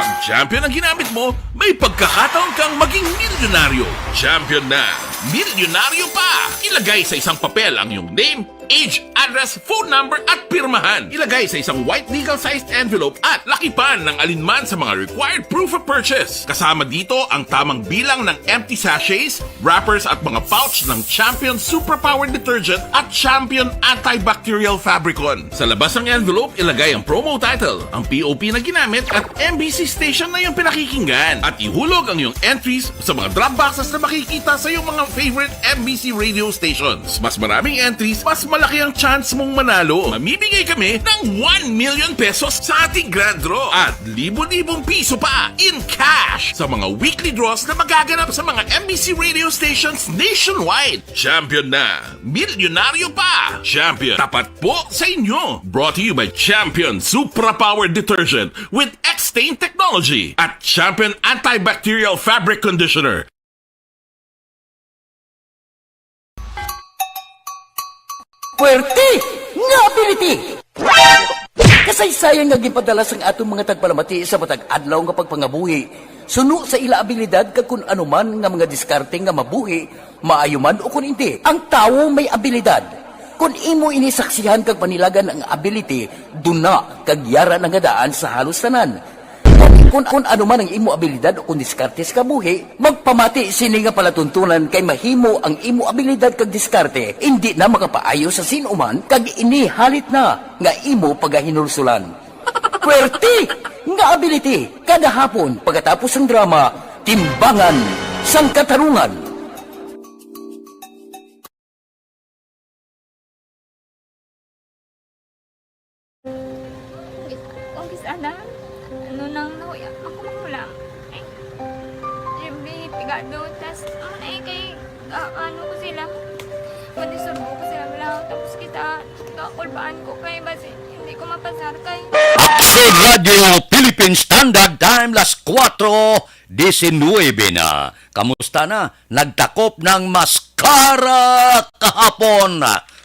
Pag champion ang ginamit mo, may pagkakataon kang maging milyonaryo. Champion na! Milyonaryo pa! Ilagay sa isang papel ang iyong name, age, address, phone number at pirmahan. Ilagay sa isang white legal-sized envelope at lakipan ng alinman sa mga required proof of purchase. Kasama dito ang tamang bilang ng empty sachets, wrappers at mga pouch ng Champion Superpower Detergent at Champion Antibacterial Fabricon. Sa labas ng envelope, ilagay ang promo title, ang POP na ginamit at MBC station na iyong pinakikinggan. At ihulog ang iyong entries sa mga drop boxes na makikita sa iyong mga favorite MBC radio stations. Mas maraming entries, mas malaki ang chance mong manalo. Mamimigay kami ng 1 million pesos sa ating grand draw at libo-libong piso pa in cash sa mga weekly draws na magaganap sa mga MBC radio stations nationwide. Champion na! Milyonaryo pa! Champion, tapat po sa inyo! Brought to you by Champion Supra Power Detergent with X-Stain Technology at Champion Antibacterial Fabric Conditioner. Puwerte nga ability! Kasaysayan nga gipadala sang atong mga tagpalamati sa matag adlaw nga pagpangabuhi. Suno sa ila abilidad kag kun anuman nga mga diskarte nga mabuhi, maayo man o kun hindi. Ang tawo may abilidad. Kung imo inisaksihan kag panilagan ang ability, duna kag yara nga daan sa halos tanan. Kung ano man ang imo abilidad o kung diskarte sa kabuhi, magpamati sini nga palatuntunan kay mahimo ang imo abilidad kag diskarte, hindi na makapaayo sa sinuman kag inihalit na nga imo pagahinulsulan. Puwerte nga ability, kada hapon pagkatapos ng drama, Timbangan sang Katarungan. Ana, ano nang nauya ako makulang. Eh, siyempre, pigado, tas, kay, ano ko sila, manisurbo ko sila lang, tapos kita, kakulbaan ko kay, basi, hindi ko mapasar kay. Action Radio Philippine Standard Time, las 4:19 na. Kamusta na? Nagtakop ng maskara kahapon.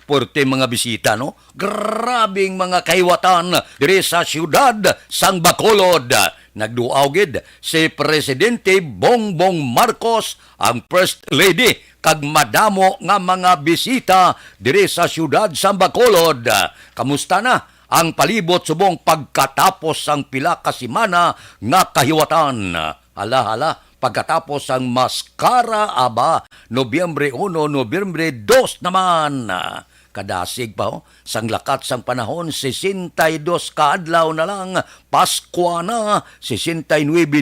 Porte mga bisita, no? Grabing mga kahiwatan dire sa siyudad sang Bacolod. Nagduawgid si Presidente Bongbong Marcos, ang First Lady, kag madamo nga mga bisita dire sa siyudad sang Bacolod. Kamusta na ang palibot subong pagkatapos sang pila ka semana nga kahiwatan? Hala, pagkatapos ang maskara aba, Nobyembre 1, Nobyembre 2 naman. Kadasig pa, sang lakat sang panahon, 62 kaadlaw na lang, Pasko na, 69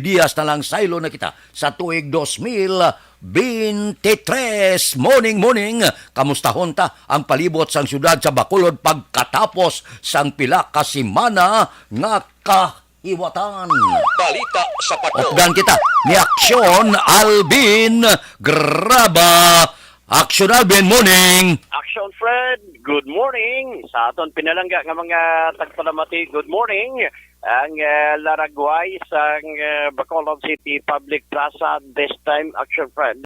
dias na lang saylo na kita sa tuig 2023. Morning, kamustahon ta ang palibot sang syudad sa Bacolod pagkatapos sang pila ka semana nga kahiwatan. Balita sa pato. Opdan kita ni Aksyon Alvin Graba. Action Alvin, morning! Action Fred, good morning. Sa aton pinalangga nga mga tagpalamati, good morning. Ang Laragway sa Bacolod City Public Plaza, this time, Action Fred,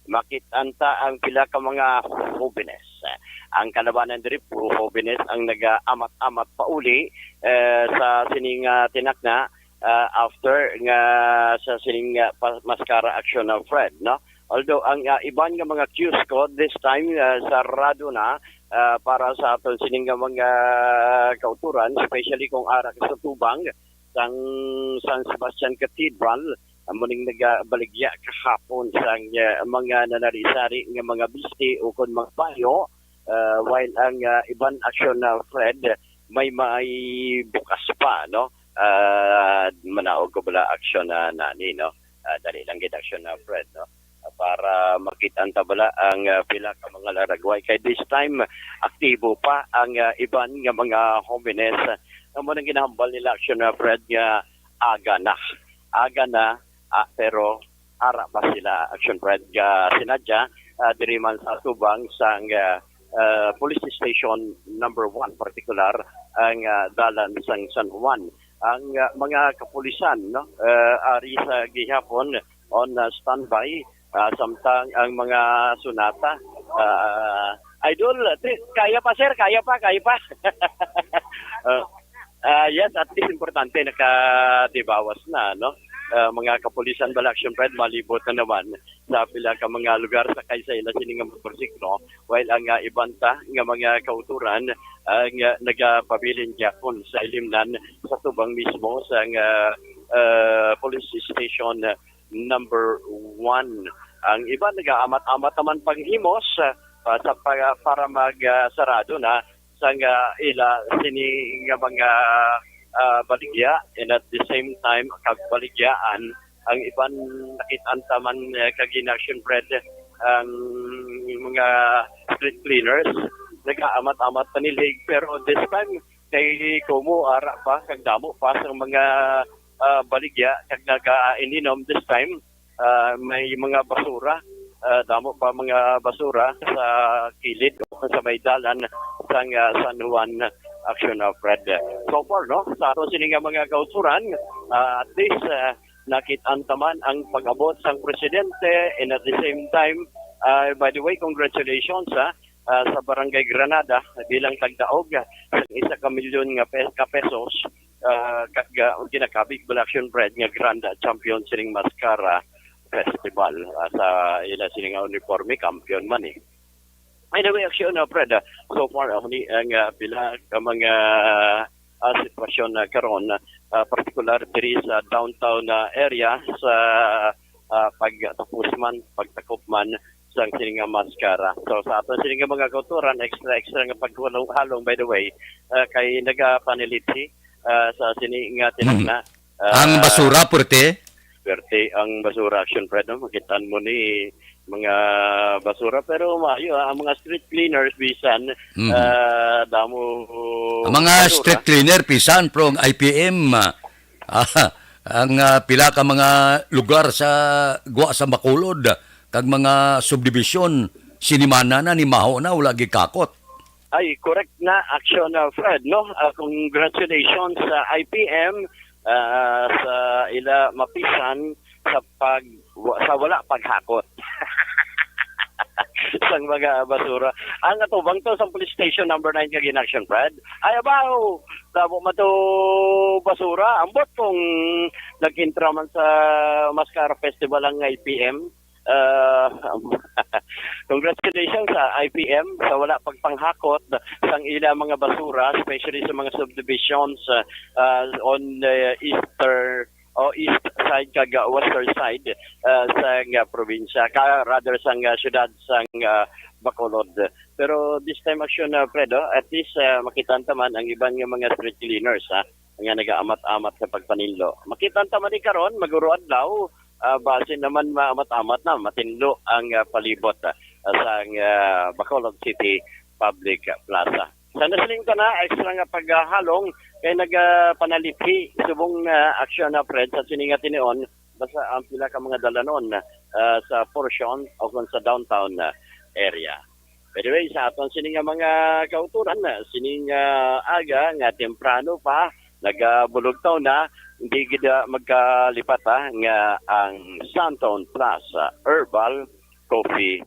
makitanta ang pila ka mga jóvenes. Ang kalabanan diri puro jóvenes ang naga-amat-amat pa uli sa sining tinakna after nga sa sining maskara action ng Fred, no? Although ang iban nga mga cues ko this time sarado na para sa aton sining mga kauturan, especially kung ara sa tubang sang San Sebastian Cathedral, muning nagabaligya kahapon sang mga nanarisari nga mga bisti o kon mga payo, while ang iban action na Fred may bukas pa, no? Manaog ko bala action na nani, no? Dali lang gid action na Fred, no? Para makita bala ang pila ka mga Laragway. Kay this time, aktibo pa ang iban nga mga jóvenes. Ang mga ginahambal nila action na Fred nga aga na, pero ara pa sila action Fred nga sinadya diri man sa tubang sang police station number 1 particular ang dalan sang San Juan. Ang mga kapulisan, no, ari sa gihapon on standby. Samtang ang mga sunata, Idol, kaya pa sir, kaya pa. Yes, at least importante nakadibawas na, no? Mga kapulisan bala action Fred malibot na naman sa pila ka mga lugar sa kaysa ila sini nga motorsiklo while ang ibanta nga mga kauturan nga nagapabilin gyapon sa ilimnan sa tubang mismo sa police station number 1. Ang iba nagaamat-amat naman panghimos para magsarado na sa ila sini nga mga baligya, and at the same time kagbaligyaan ang iban nakitaan taman kaginaction Fred ang mga street cleaners nagaamat-amat panilig pero this time kay kumo ara pa kagdamo pa sa mga baligya kag nagaininom this time may mga basura damo pa mga basura sa kilid o sa may dalan sa San Juan Action of Fred. So far, no? Sa ato sini nga mga kauturan, at least nakitaan taman ang pag-abot sang presidente and at the same time, by the way, congratulations sa Barangay Granada bilang tagdaog sa 1 milyon nga pesos kag ginakabig Action Fred nga Grand Champion sining Mascara Festival sa ila sini nga uniforme champion man eh. Anyway, action na Fred, so far ang pila ka mga sitwasyon karon particular diri sa downtown area sa pagtakop man sa sininga Mascara. So sa ato sininga mga kauturan extra nga paghalong by the way kay nagapaniliti sa sininga tinagna Ang basura, Purte? Pwerte ang basura action Fred, no? Makitaan mo ni mga basura pero maayo ang mga street cleaners bisan damo Ang mga basura. street cleaner, pisan, prong IPM, ang pila ka mga lugar sa Gwa sa Bacolod, kag mga subdivision, sinimana na ni Maho na, wala gikakot. Ay correct na action Fred, no? Congratulations sa IPM sa ila mapisan sa wala paghakot sang mga basura. Ang atubang to sa police station number 9 kag in action Fred. Ay abaw, dabo man to basura. Ambot kung nag-intra man sa Mascara Festival ang IPM. Congratulations sa IPM sa wala pagpanghakot sang ila mga basura, especially sa mga subdivisions on the east side kag western side sa probinsya rather sa syudad sa Bacolod. Pero this time action Fredo, at least makitan taman ang ibang mga street cleaners nga nagaamat-amat sa pagpanilo. Makitan taman ni karon maguro adlaw base naman maamat-amat na matinlo ang palibot sa Bacolod City Public Plaza. Sa nasiling ka na, extra nga paghalong kay nagpanalithi subong aksyon na Fred sa sininga tinion basta ang pila ka mga dalanon sa portion o kung sa downtown area. By the way, sa aton sininga mga kauturan sininga aga nga temprano pa nagabulugtaw na hindi gida magkalipat nga ang Santon Plaza Herbal Coffee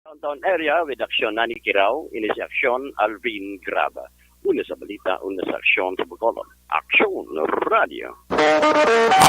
downtown area with aksyon Nani Kiraw, ini si aksyon Alvin Graba. Una sa balita, una sa aksyon sa Bacolod. Aksyon Radio.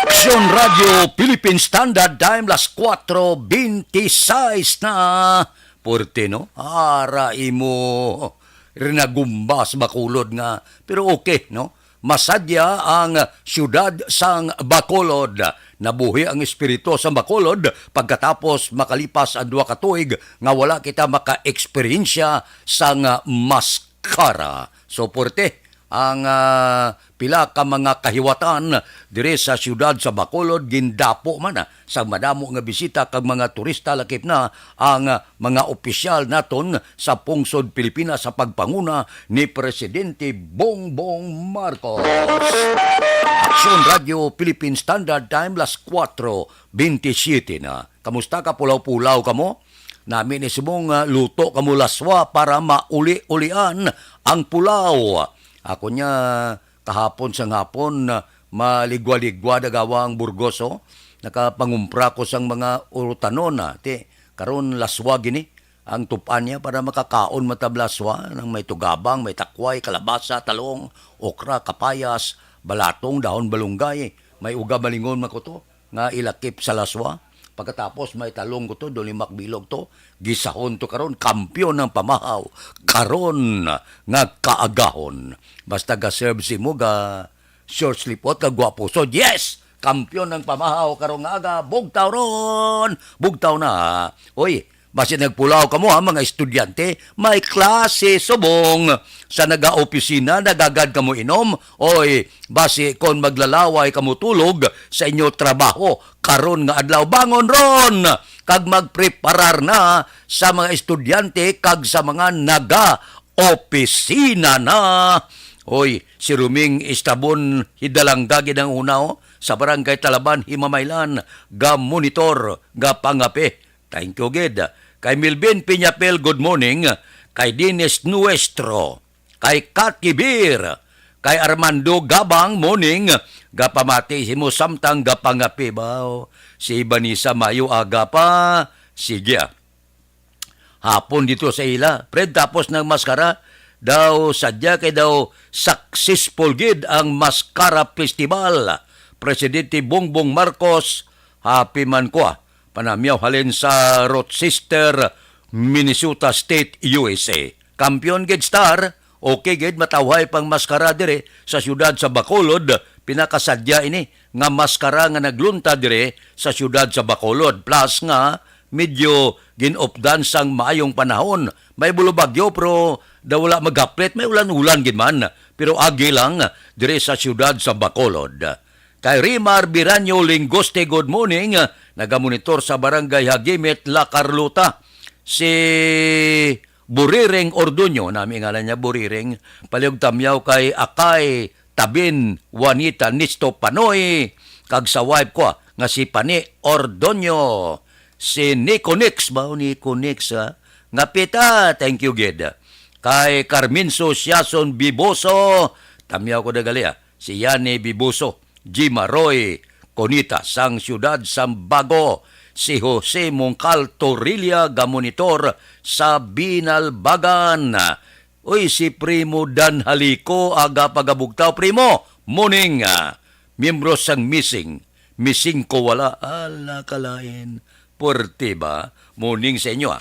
Aksyon Radio Philippine Standard Time las 4:26 na. Purte, no? Arai mo rinagumbas Bacolod nga. Pero okay, no? Masadya ang siyudad sang Bacolod. Nabuhi ang espiritu sa Bacolod pagkatapos makalipas ang 2 ka tuig nga wala kita maka-eksperyensya sang Mascara. So, Purte, ang pila ka mga kahiwatan dire sa siyudad sa Bacolod gindapo man sa madamo nga bisita kag mga turista lakip na ang mga opisyal naton sa pungsod Pilipinas sa pagpanguna ni Presidente Bongbong Marcos. Aksyon Radio Philippine Standard Time las 4:27 na. Kamusta ka pulaw-pulaw kamo? Namin isumong luto kamo laswa para mauli-ulian ang pulaw. Ako niya kahapon sa ngapon maligwa-ligwa dagawang Burgoso. Nakapangumpra ko sang mga urutanon karon laswa gini ang tupan niya para makakaon matablaswa ng may tugabang, may takway, kalabasa, talong, okra, kapayas, balatong, dahon balunggay, may uga malingon makuto nga ilakip sa laswa. Pagkatapos may talong ko to, dolimak bilog to, gisahon to karon, kampyon ng pamahaw, karon nga kaagahon. Basta ga-serve si mo, ga short slipot, ka gwapo. So yes, kampyon ng pamahaw, karon nga aga, bugtaw ron, bugtaw na. Oy, basi nagpulaw ka mo mga estudyante, may klase subong sa naga-opisina, nagagad ka mo inom, oy, basi kon maglalaway ka mo tulog sa inyo trabaho, karon nga adlaw bangon ron, kag magpreparar na sa mga estudyante, kag sa mga naga-opisina na. Oy, si Ruming Istabon hidalangga gid ang una sa Barangay Talaban, Himamaylan, ga monitor, ga pangape. Thank you, gid. Kay Milben Piñapel, good morning. Kay Dines Nuestro. Kay Kat Kibir. Kay Armando Gabang, morning. Gapamati himo samtang gapangapi ba? Si Ibanisa Mayo aga pa. Sige. Hapon dito sa ila. Fred, tapos ng maskara. Daw sadya kay daw successful gid ang Maskara Festival. Presidente Bongbong Marcos, happy man ko panamyaw halin sa Rochester, Minnesota State, USA. Kampiyon gid star, okay gid matawhay pang maskara dire sa siyudad sa Bacolod, pinakasadya ini nga maskara nga naglunta dire sa siyudad sa Bacolod. Plus nga medyo ginopdan sang maayong panahon. May bulubagyo pero daw wala magaplet, may ulan-ulan gid man, pero agi lang dire sa siyudad sa Bacolod. Kay Rimar Biranyo Lingoste, good morning. Nagamonitor sa Barangay Hagimet, La Carlota. Si Burireng Orduño, namin ngalan niya Burireng, paliog tamyaw kay Akay Tabin Juanita Nisto Panoy, kag sa wife ko nga si Pani Orduño. Si Nico Nix, ba? Nico Nix, nga pita, thank you, gid. Kay Carminso Siason Biboso, tamyaw ko dagali si Yani Biboso. Jima Roy Conita sang siyudad Sambago, si Jose Mongcal Torilla gamonitor sa Binalbagan. Uy, si Primo Dan Haliko aga pagabugtaw. Primo, morning. Miyembro sang missing ko wala, ala kalain porte ba, morning sa inyo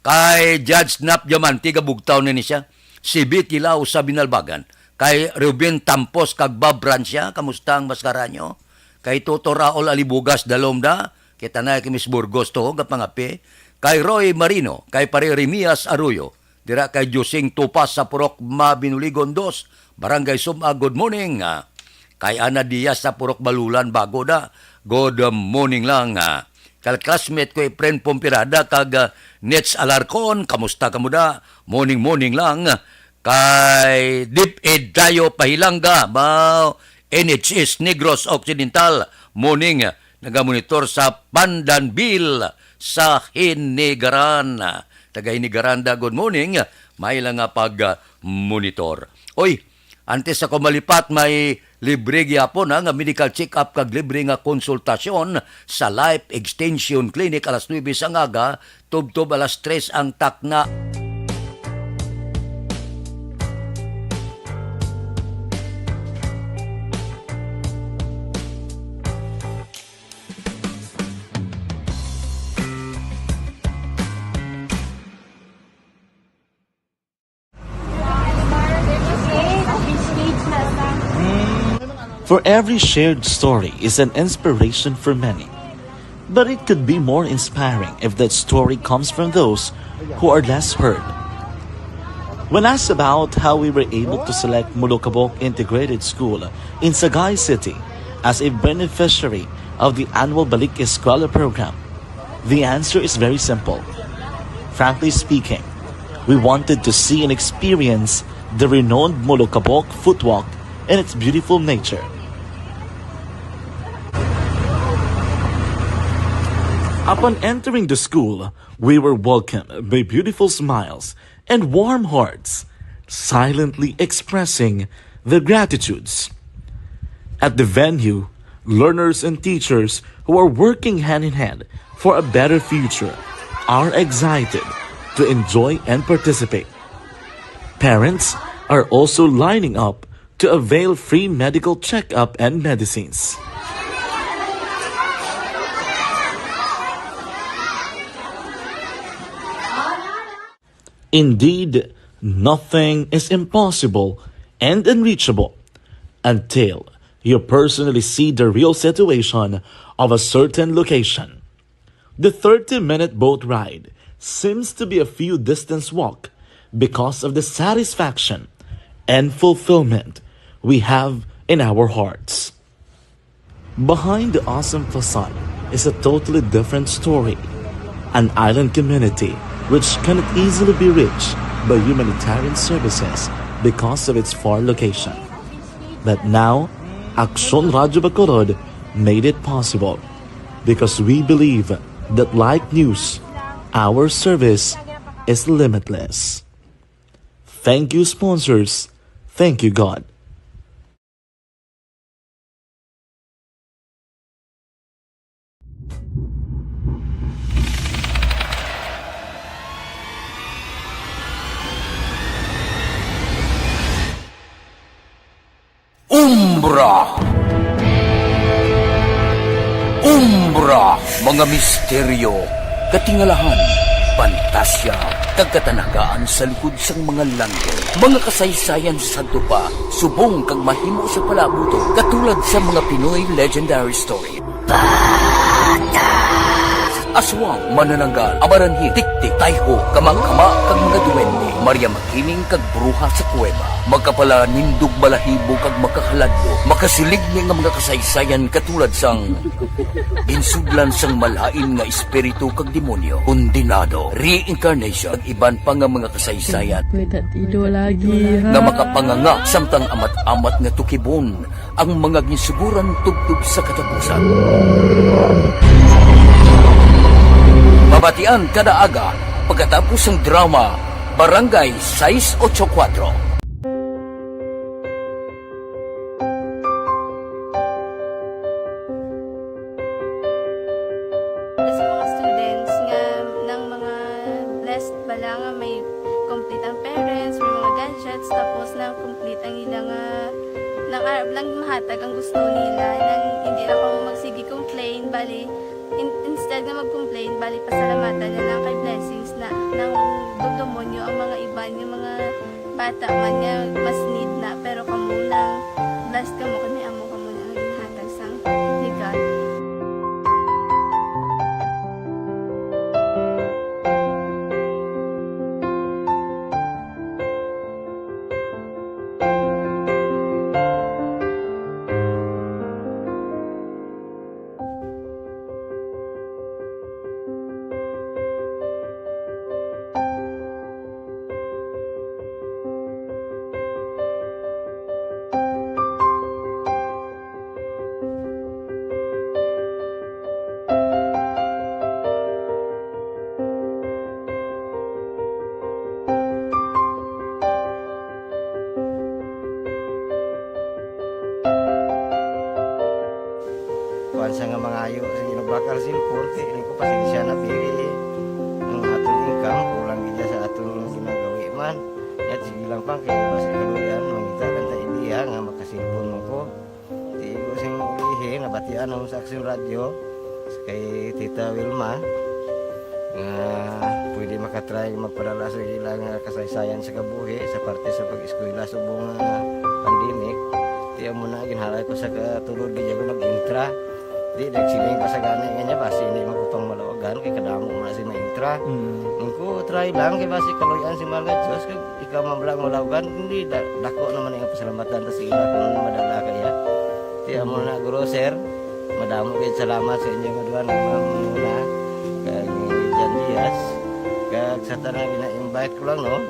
Kay Judge Snap Diamante gabugtaw na ni siya, si Bitilaw sa Binalbagan. Kay Ruben Tampos kag Bob Brancia, kamusta ang maskara nyo? Kay Toto Raul Alibugas Dalomda, kita na kay Miss Burgos to, gapangapi. Kay Roy Marino, kay Pare Remias Arroyo, dira kay Josing Tupas sa Purok Mabinuligon 2, Barangay Suma, good morning. Kay Ana Diaz sa Purok Balulan, Bago da, good morning lang. Kay classmate ko, friend Pompirada, kag Nets Alarcon, kamusta kamuda? Morning lang. Kay Deep Ed Dayo Pahilanga, NHS Negros Occidental, morning, nagamonitor sa Pandanbil sa Hinigaran. Taga Hinigaranda, good morning, may lang nga pag-monitor. Oy, antes ako malipat, may libre gyapon nga medical check-up kag libre nga konsultasyon sa Life Extension Clinic alas 9 sa ngaga, tubtob alas 3 ang takna. For every shared story is an inspiration for many. But it could be more inspiring if that story comes from those who are less heard. When asked about how we were able to select Mulukabok Integrated School in Sagay City as a beneficiary of the annual Balik Eskwela program, the answer is very simple. Frankly speaking, we wanted to see and experience the renowned Mulukabok footwalk and its beautiful nature. Upon entering the school, we were welcomed by beautiful smiles and warm hearts, silently expressing their gratitudes. At the venue, learners and teachers who are working hand in hand for a better future are excited to enjoy and participate. Parents are also lining up to avail free medical checkup and medicines. Indeed, nothing is impossible and unreachable until you personally see the real situation of a certain location. The 30-minute boat ride seems to be a few distance walk because of the satisfaction and fulfillment we have in our hearts. Behind the awesome facade is a totally different story. An island community which cannot easily be reached by humanitarian services because of its far location. But now, Aksyon Radio Bacolod made it possible because we believe that like news, our service is limitless. Thank you, sponsors. Thank you, God. Umbra! Umbra! Mga misteryo, katingalahan, pantasya, kagkatanagaan sa likod sang mga langit. Mga kasaysayan sa santo pa, subong kag mahimo sa palabuto, katulad sa mga Pinoy legendary story. Aswang, manananggal, amaranhi, tiktik, tayho, kamang-kama, kag mga duwende, Maria Makining kag bruha sa kuweba, magkapala nindog balahibo kag makahaladlo, makasilig ni nga mga kasaysayan katulad sang ginsudlan sang malain nga espiritu kag demonyo, kondinado, reincarnation, kag iban pa nga mga kasaysayan Tido lagi ha. nga makapanganga samtang amat-amat nga tukibon ang mga ginsuguran tugtog sa katapusan. Mabatian kada aga pagkatapos ng drama Barangay 684. Sa mga students nga ng mga blessed bala nga may complete ang parents, may mga gadgets, tapos na complete ang ilang nang arab lang mahatag ang gusto nila nang hindi na ako magsigi complain bali instead na mag-complain bali pasalamatan na lang kay blessings na nang demonyo ang mga iba yung mga bata man niya mas need na pero kamo lang blessed kamo kami amo kamo na ang ginhatag sang ni God. Kuan sa nga mga ayo sa ginabakal silpon ini ko pasensya na pili ang atong income kulang gid sa atong ginagawi man at sige lang pang kay mas kaluyan mangita kan ta idea nga makasilpon mo ko di ko sing ulihi nabatian ang sa Aksyon Radio kay Tita Wilma nga pwede makatry magpadala sa ilang kasaysayan sa kabuhi sa parte sa pag-eskwela subong pandemic di mo na ginhalay ko sa katulod di ko nag-intra di nagsiling pa sa gani nga niya basi hindi magupang malawag malabagan kay kadamo man si maintra. Ko try lang kay basi kaluyan si mga Diyos kay ikaw mablang malabagan hindi dako naman ang pasalamatan ta sa ila kung madala kaya. Ti amo na guro sir. Madamo kay salamat sa inyo nga duha nagmamuna. Kag Jan Diaz. Kag sa tanan ina-invite ko lang no.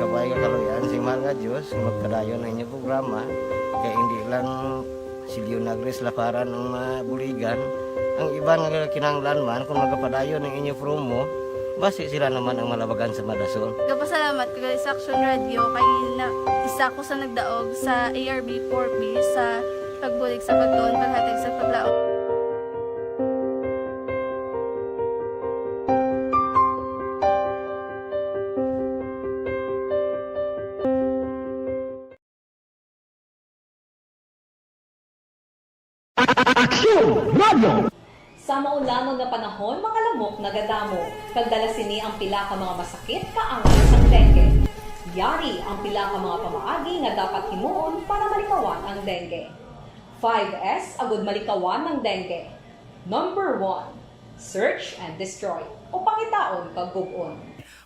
Kabay ka kaluyan si mga Diyos magpadayon ang inyong programa kaya hindi lang si Leonagres laparan ng buligan ang iba nga kinanglan man kung magpadayon ng inyong promo basi sila naman ang malabagan sa Madasol. Nagpasalamat ko sa Action Radio kay isa ko sa nagdaog sa ARB 4B sa pagbulig sa pagtuon paghatag sa paglaom. Sa maulamon nga panahon, mga lamok nagadamo. Kagdala sini ang pila ka mga masakit kaangay sang dengue. Yari ang pila ka mga pamaagi nga dapat himuon para malikawan ang dengue. 5S agud malikawan ng dengue. Number 1, search and destroy o pangitaon kag gub-on.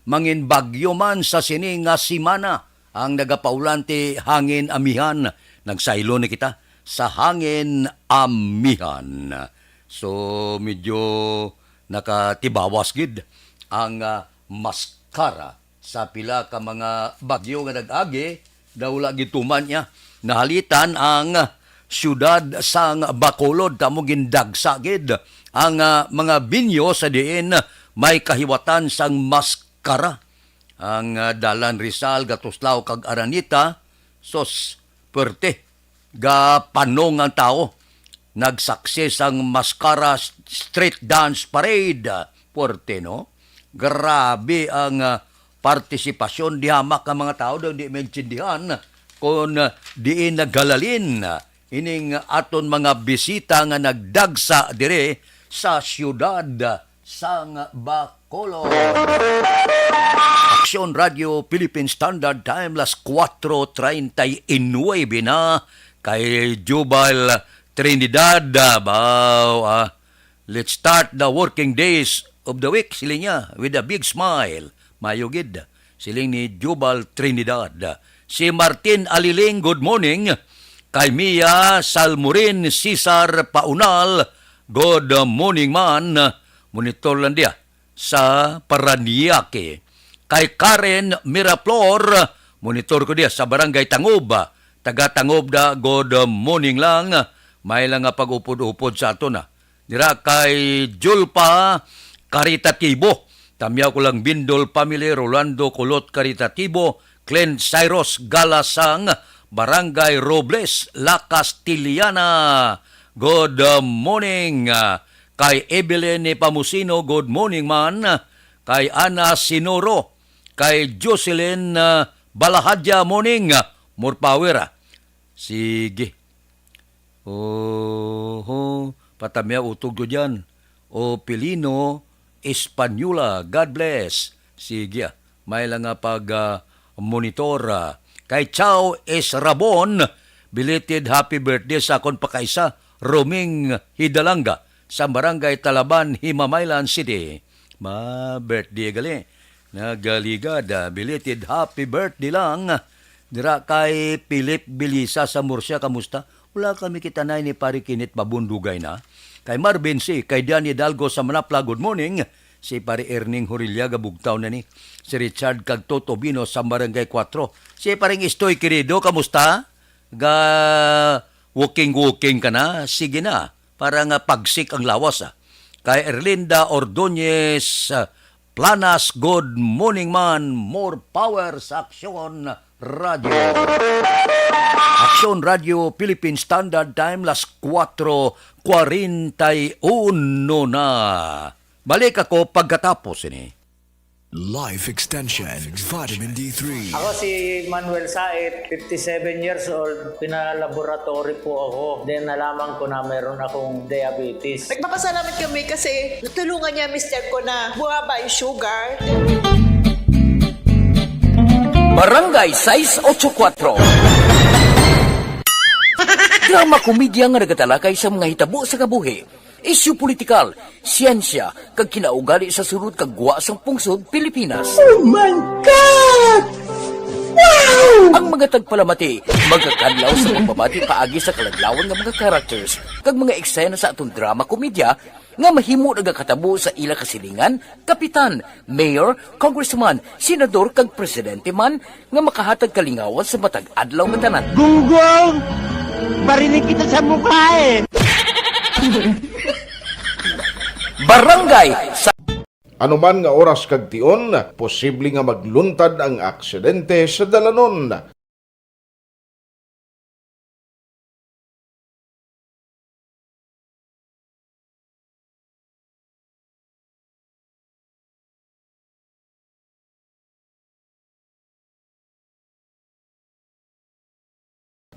Mangin bagyo man sa sini nga simana ang nagapaulante hangin amihan. Nagsaylo na kita sa hangin amihan. So medyo nakatibawas gid ang maskara sa pila ka mga bagyo nga nag-agi daw lagi tuman niya. Nahalitan ang syudad sang Bacolod tamo gindagsa gid ang mga binyo sa diin may kahiwatan sang maskara. Ang Dalan Rizal, Gatuslao kag Aranita sos perte ga panong ang tao. Nagsakses ang Maskara Street Dance Parade. Porte, no? Grabe ang partisipasyon. Di hamak ang mga tao daw di maintindihan kung diin nagalalin ining aton mga bisita nga nagdagsa dire sa siyudad sang Bacolod. Action Radio Philippine Standard Time las 4:39 na kay Jubal Trinidad. Let's start the working days of the week, siling niya, with a big smile. Mayugid, siling ni Jubal Trinidad. Si Martin Aliling, good morning. Kay Mia Salmurin Cesar Paunal, good morning man. Monitor lang dia sa Paranaque. Kay Karen Miraflor, monitor ko dia sa Barangay Tangob. Taga Tangob da, good morning lang. May lang nga pag-upod-upod sa ato na. Dira kay Julpa Caritatibo. Tamyaw ko lang Bindol Family, Rolando Kulot Caritatibo, Glenn Cyrus Galasang, Barangay Robles, La Castiliana. Good morning. Kay Evelyn Pamusino, good morning man. Kay Ana Sinoro, kay Jocelyn Balahadya, morning. More power. Sige. Patamya utog ko dyan. O Pilino Espanyola, God bless. Sige, may lang nga pag-monitor. Kay Chow S. Rabon, belated happy birthday sa akong pakaisa, Roming Hidalanga, sa Barangay Talaban, Himamaylan City. Ma-birthday gali. Nagaligad, belated happy birthday lang. Dira kay Philip Bilisa sa Murcia, kamusta? Wala kami kitanay ni Pari Kinit Babundugay na. Kay Marvin C. Kay Danny Dalgo sa Manapla, good morning. Si Pari Erning Horilyaga, bugtaw na ni. Si Richard Cagtoto Bino sa Barangay 4. Si Paring Istoy Querido, kamusta? Ga walking ka na? Sige na. Para nga pagsik ang lawas. Kay Erlinda Ordonez Planas, good morning man. More power sa Action Radio. Action Radio Philippine Standard Time las 4:41 na. Balik ako pagkatapos ini. Life Extension Vitamin D3. Ako si Manuel Said, 57 years old. Pinalaboratory po ako. Then nalaman ko na meron akong diabetes. Nagpapasalamat kami kasi natulungan niya mister ko na bumaba yung sugar. Barangay 684. Drama komedya nga nagatalakay sa mga hitabo sa kabuhi. isyu politikal, siyensya, kag kinaugali sa sunod kag guwa sang pungsod Pilipinas. Oh my God! Ang mga tagpalamati, magkakadlaw sa pagbabati paagi sa kaladlawan ng mga characters kag mga eksena sa atong drama komedya nga mahimo nagakatabo sa ila kasilingan, kapitan, mayor, congressman, senador kag presidente man nga makahatag kalingawan sa matag adlaw nga tanan. Gunggong! Barinig kita sa mukha eh! Barangay sa Anuman nga oras kag tion, posible nga magluntad ang aksidente sa dalanon.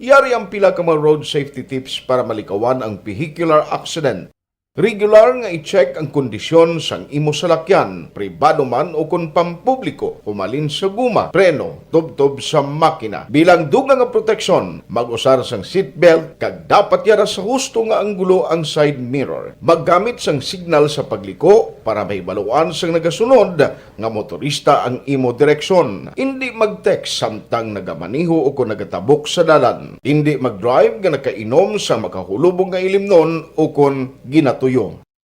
Yari ang pila ka mga road safety tips para malikawan ang vehicular accident. Regular nga i-check ang kondisyon sang imo salakyan, pribado man o kun pampubliko, humalin sa guma, preno, tubtob sa makina. Bilang dugang nga proteksyon, mag-usar sang seatbelt kag dapat yara sa husto nga anggulo ang side mirror. Maggamit sang signal sa pagliko para mahibaluan sang nagasunod nga motorista ang imo direksyon. Hindi mag-text samtang nagamaniho o kung nagatabok sa dalan. Hindi mag-drive nga nakainom sa makahulubong nga ilimnon o kung ginato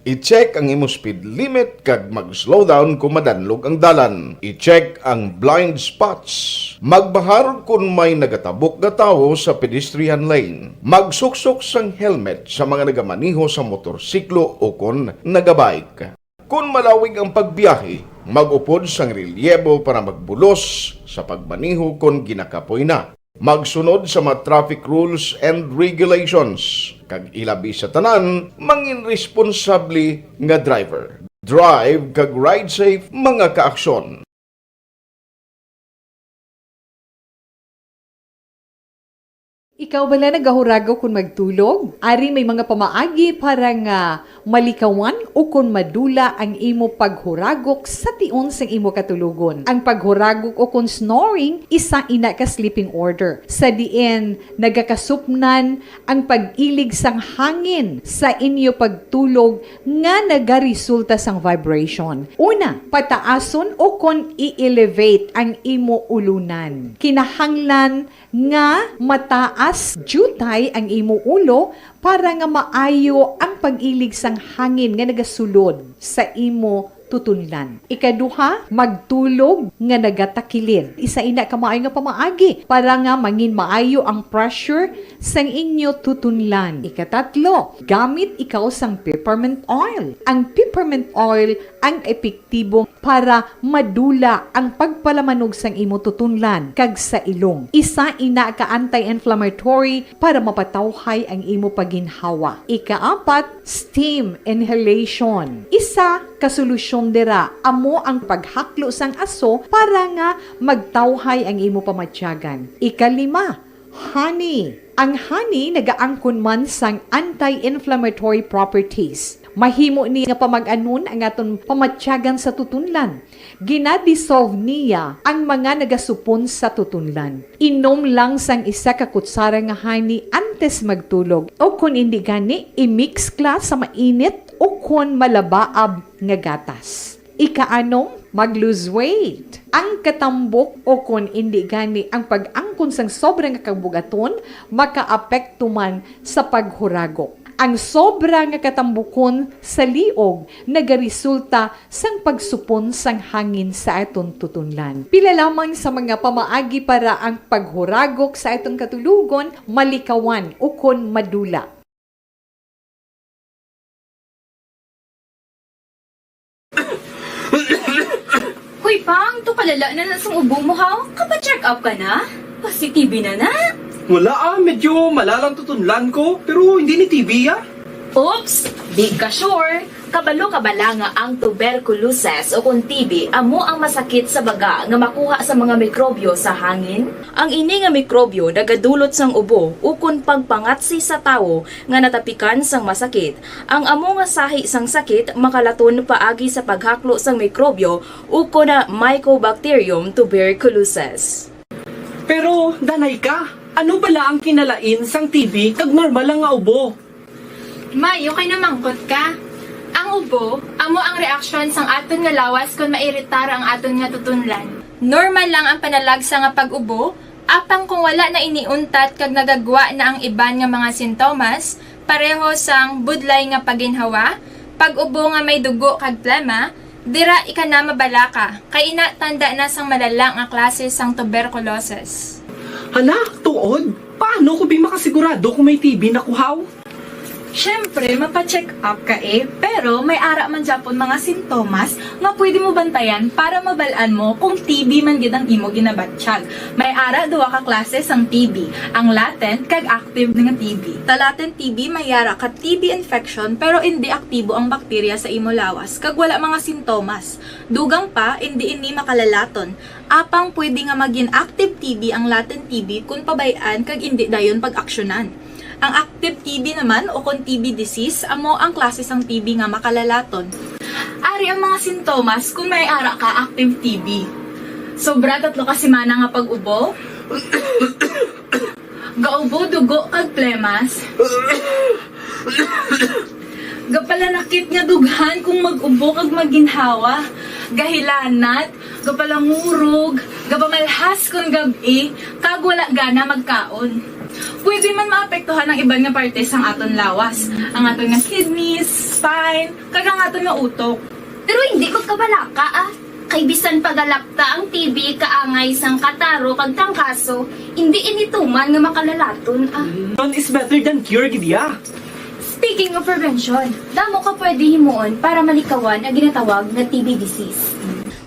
I-check ang imo speed limit kag mag-slow down kung madanlog ang dalan. I-check ang blind spots. Magbahar kung may nagatabok na tao sa pedestrian lane. Magsuksok sang helmet sa mga nagamaniho sa motorsiklo o kung nagabike. Kung malawig ang pagbiyahe, mag-upod sang relyebo para magbulos sa pagmaniho kung ginakapoy na. Magsunod sa mga traffic rules and regulations. Kag ilabi sa tanan, mangin responsable nga driver. Drive kag ride safe mga kaaksyon. Ikaw bala nagahuragaw kung magtulog? Ari may mga pamaagi para nga malikawan o kung madula ang imo paghuragok sa tion sang imo katulugon. Ang paghuragok o kung snoring, isa ina ka sleeping order. Sa diin, nagakasupnan ang pag-ilig sang hangin sa inyo pagtulog nga nagaresulta sang vibration. Una, pataason o kung i-elevate ang imo ulunan. Kinahanglan nga mataas jutay ang imo ulo para nga maayo ang pag-ilig sang hangin nga nagasulod sa imo tutunlan. Ikaduha, magtulog nga nagatakilid. Isa ina ka maayo nga pamaagi para nga mangin maayo ang pressure sang inyo tutunlan. Ikatatlo, gamit ikaw sang peppermint oil. Ang peppermint oil ang epektibo para madula ang pagpalamanog sang imo tutunlan kag sa ilong. Isa ina ka anti-inflammatory para mapatawhay ang imo paginhawa. Ikaapat, steam inhalation. Isa ka solusyon dira amo ang paghaklo sang aso para nga magtawhay ang imo pamatyagan. Ikalima, honey. Ang honey nagaangkon man sang anti-inflammatory properties. Mahimo ni nga pamag-anon ang aton pamatyagan sa tutunlan. Ginadissolve niya ang mga nagasupon sa tutunlan. Inom lang sang isa ka kutsara nga honey antes magtulog. O kung hindi gani, i-mix kla sa mainit o kung malabaab nga gatas. Ikaanong, mag-lose weight. Ang katambok o kung hindi gani ang pag-angkon sang sobrang kabugaton, maka-apekto man sa paghuragok. Ang sobra nga katambukon sa liog nagaresulta sang pagsupon sang hangin sa aton tutunlan. Pila lamang sa mga pamaagi para ang paghuragok sa aton katulugon malikawan o kon madula. Hoy pang, to kalala na sa ubo mo ha? Kapa-check up ka na? Positive na na? Wala medyo malalang tutunlan ko, pero hindi ni TB Oops! Di ka sure. Kabalo kabala nga ang tuberculosis o kung TB amo ang masakit sa baga nga makuha sa mga mikrobyo sa hangin. Ang ini nga mikrobyo nagadulot sang ubo o kung pagpangatsi sa tawo nga natapikan sang masakit. Ang amo nga sahi sang sakit makalaton paagi sa paghaklo sang mikrobyo o kung na Mycobacterium tuberculosis. Pero, danay ka, ano bala ang kinalain sang TB kag normal lang nga ubo? Mayo kay namangkot ka. Ang ubo, amo ang reaksyon sang aton nga lawas kung mairitar ang aton nga tutunlan. Normal lang ang panalagsa nga pag-ubo, apang kung wala na iniuntat kag nagagwa na ang iban nga mga sintomas, pareho sang budlay nga paginhawa, pag-ubo nga may dugo kag plema, dira ika na mabala ka, kay ina tanda na sang malala nga klase sang tuberculosis. Hala, tuod? Paano ko makasigurado kung may TB na kuhaw? Siyempre, mapacheck up ka pero may ara man Japon mga sintomas nga pwede mo bantayan para mabalaan mo kung TB man gid ang imo ginabatsyag. May ara duwa ka klase sang TB, ang latent kag active nga TB. Ta latent TB may ara ka TB infection pero hindi aktibo ang bakterya sa imo lawas kag wala mga sintomas. Dugang pa hindi ini makalalaton. Apang pwede nga maging active TB ang latent TB kung pabayaan kag hindi dayon pag-aksyonan. Ang active TB naman o kung TB disease, amo ang klase sang TB nga makalalaton. Ari ang mga sintomas kung may ara ka active TB. Sobra 3 ka semana nga pag-ubo, gaubo, dugo, kag plemas, gapalanakit nga dughan kung mag-ubo kag maginhawa, gahilanat, gapalangurog, gapamalhas kung gabi, kag wala gana magkaon. Pwede man maapektuhan ang ibang nga parte sang aton lawas, ang aton nga kidneys, spine, kag ang aton nga utok. Pero hindi magkabalaka Kay bisan pagalakta ang TB kaangay sang kataro kag tangkaso, hindi inituman nga makalalaton None is better than cure, gidya. Speaking of prevention, damo ka pwede himuon para malikawan ang ginatawag na TB disease.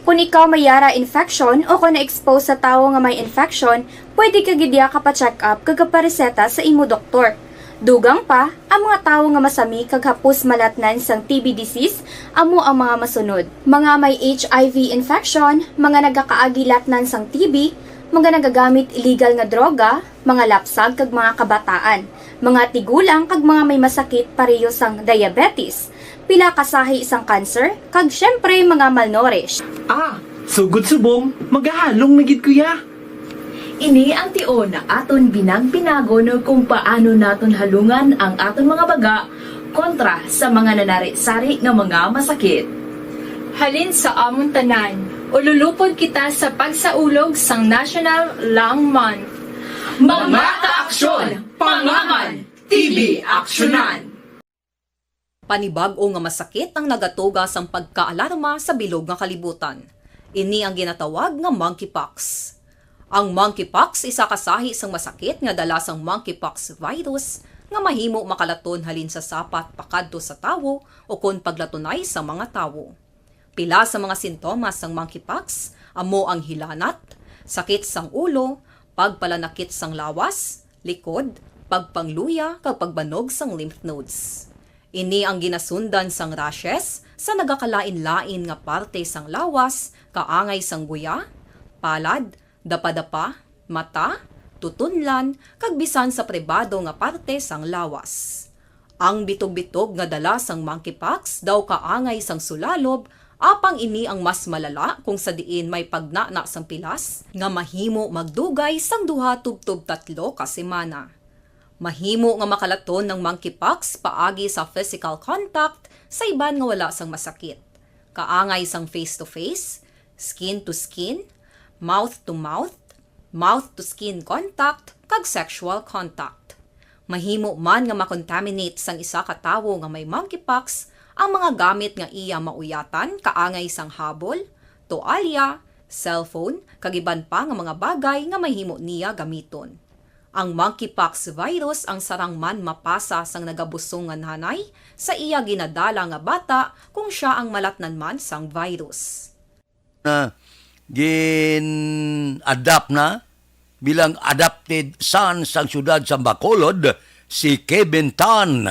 Kung ikaw may yara infection o kung na-expose sa tao nga may infection, pwede ka gidya ka pa-check up kag pareseta sa imo doktor. Dugang pa, ang mga tao nga masami kag hapos malatnan sang TB disease, amo ang mga masunod. Mga may HIV infection, mga nagakaagilatnan sang TB, mga nagagamit illegal nga droga, mga lapsag kag mga kabataan, mga tigulang kag mga may masakit pareho sang diabetes, pila kasahi isang cancer, kag syempre mga malnourished. Sugod subong, magahalong nagid kuya. Ini ang tion na aton binag-binago no kung paano naton halungan ang aton mga baga kontra sa mga nanari-sari nga mga masakit. Halin sa amon tanan, ululupod kita sa pagsaulog sang National Lung Month. Mga kaaksyon, pangaman, TB aksyonan. Panibag-o nga masakit ang nagatuga sang pagkaalarma sa bilog nga kalibutan. Ini ang ginatawag nga monkeypox. Ang monkeypox isa kasahi sang masakit nga dala sang monkeypox virus nga mahimo makalaton halin sa sapat pakadto sa tawo o kon paglatunay sa mga tawo. Pila sa mga sintomas sang monkeypox amo ang hilanat, sakit sang ulo, pagpalanakit sang lawas, likod, pagpangluya kag pagbanog sang lymph nodes. Ini ang ginasundan sang rashes sa nagakalain-lain nga parte sang lawas, kaangay sang guya, palad, dapadapa, mata, tutunlan, kag bisan sa pribado nga parte sang lawas. Ang bitog-bitog nga dala sang monkeypox daw kaangay sang sulalob, apang ini ang mas malala kung sa diin may pagnana sang pilas nga mahimo magdugay sang 2-3 ka semana. Mahimo nga makalaton ng monkeypox paagi sa physical contact sa iban nga wala sang masakit. Kaangay sang face-to-face, skin-to-skin, mouth-to-mouth, mouth-to-skin contact, kag sexual contact. Mahimo man nga makontaminate sang isa ka tawo nga may monkeypox ang mga gamit nga iya mauyatan kaangay sang habol, toalya, cellphone, kag iban pa nga mga bagay nga mahimo niya gamiton. Ang monkeypox virus ang sarang man mapasa sang nagabusong nga nanay sa iya ginadala nga bata kung siya ang malatnan man sang virus. Gin-adapt na bilang adopted son sang syudad sa Bacolod si Kevin Tan.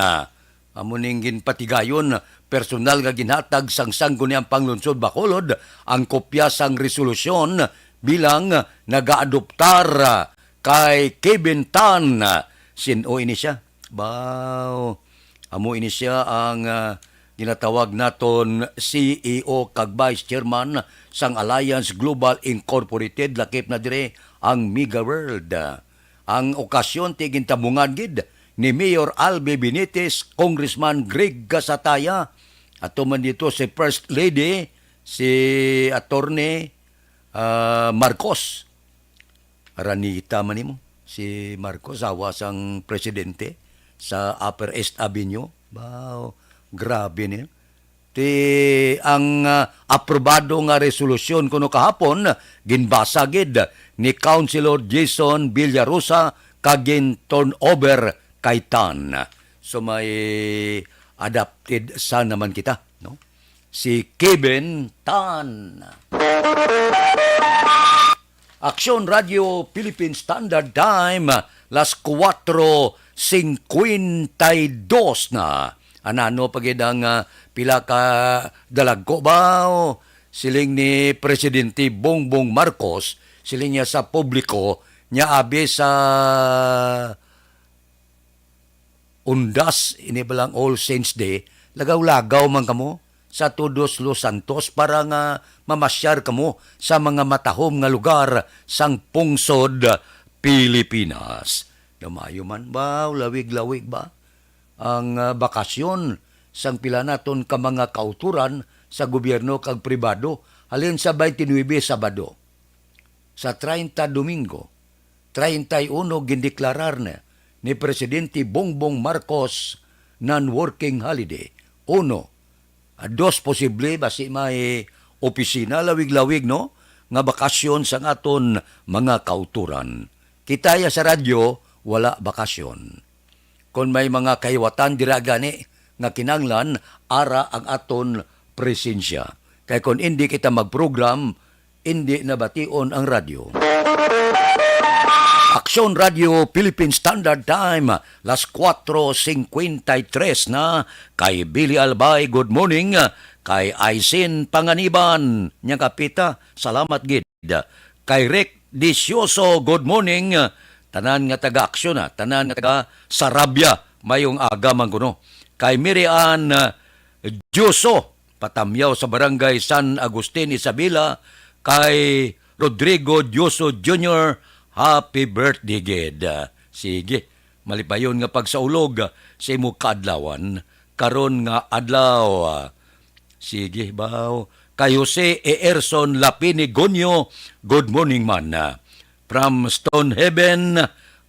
Amuning ginpatigayon personal nga ginhatag sang sangguniang panglunsod Bacolod ang kopya sang resolusyon bilang nagaadoptar kay Kevin Tan. Sino ini siya? Amo ini siya ang ginatawag naton CEO kag Vice Chairman sang Alliance Global Incorporated, lakip na dire ang Mega World. Ang okasyon ti gintabungan gid ni Mayor Albe Benitez, Congressman Greg Gasataya, at man dito si First Lady, si Attorney Marcos. Ranita man mo, si Marcos, awasang presidente sa Upper East Avenue. Wow, grabe niya. Ang aprobado nga resolusyon kuno kahapon ginbasagid ni Councilor Jason Villarosa kagin turnover kay Tan. So may adapted sa naman kita, no? Si Kevin Tan. Aksyon Radio Philippine Standard Time las 4:52 na. Anano pagidang pila ka dalagko ba siling ni Presidente Bongbong Marcos, siling niya sa publiko niya abi sa undas ini balang All Saints Day, lagaw-lagaw man kamo sa Todos Los Santos para nga mamasyar kamo sa mga matahom nga lugar sang pungsod Pilipinas. Damayo man ba, lawig-lawig ba ang bakasyon sang pila naton ka mga kauturan sa gobyerno kag pribado halin sa 29 Sabado. Sa 30 Domingo, 31 gindeklarar na ni Presidente Bongbong Marcos non-working holiday. 1, 2 posible basi may opisina lawig-lawig no nga bakasyon sang aton mga kauturan. Kitaya sa radyo wala bakasyon. Kung may mga kahiwatan dira gani nga kinanglan ara ang aton presensya. Kay kung hindi kita magprogram, hindi nabation ang radyo. Aksyon Radio Philippine Standard Time las 4:53 na. Kay Billy Albay, good morning. Kay Aisin Panganiban, nya kapita, salamat gid. Kay Rick Disioso, good morning. Tanan nga taga-aksyon tanan nga taga Sarabia, mayong aga man kuno. Kay Miriam Juso, patamyaw sa barangay San Agustin, Isabela. Kay Rodrigo Juso Jr., happy birthday, gid. Sige, malipayon nga pagsaulog sa imo kaadlawan, karon nga adlaw. Sige, baw. Kay Jose Erson Lapini Gonyo, good morning man. From Stonehaven,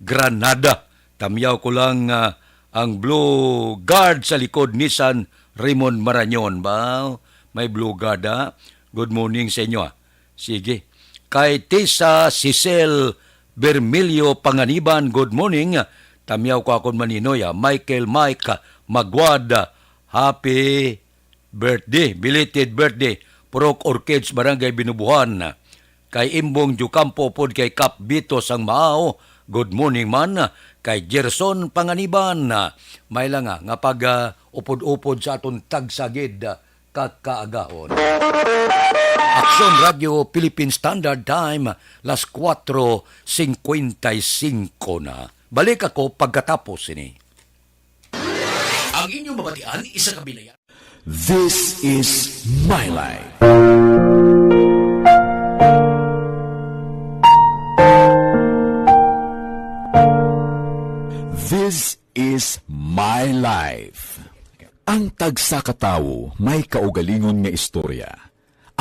Granada. Tamyaw ko lang ang Blue Guard sa likod Nissan Raymond Marañon. Ba? May Blue Guard Good morning sa inyo. Sige. Kay Tisa Cicel Bermilio Panganiban, good morning. Tamyaw ko akong maninoy. Michael Mike Magwad, happy birthday, belated birthday. Purok Orchids, Barangay Binubuhan. Kay Imbong Jucampo pod kay Kap Bito sang Mao, good morning man. Kay Gerson Panganiban, may lang nga pag upod-upod sa aton tagsagid kakaagahon. Aksyon Radio Philippine Standard Time las 4:55 na. Balik ako pagkatapos ini. Ang inyong mabatian, isa kabilayan. This is My Life. This is My Life. Ang tagsakatawo may kaugalingon nga istorya.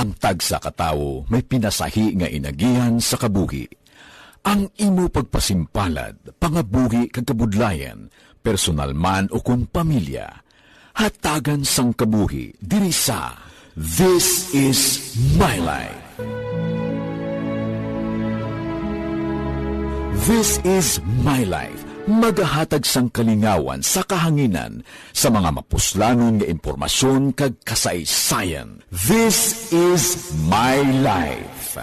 Ang tagsakatawo may pinasahi nga inagihan sa kabuhi. Ang imo pagpasimpalad, pangabuhi kag kabudlayan, personal man o kung pamilya, hatagan sang kabuhi diri sa This is My Life. This is My Life. Magahatag sang kalingawan sa kahanginan sa mga mapuslanon nga impormasyon kag kasaysayan. This is My Life.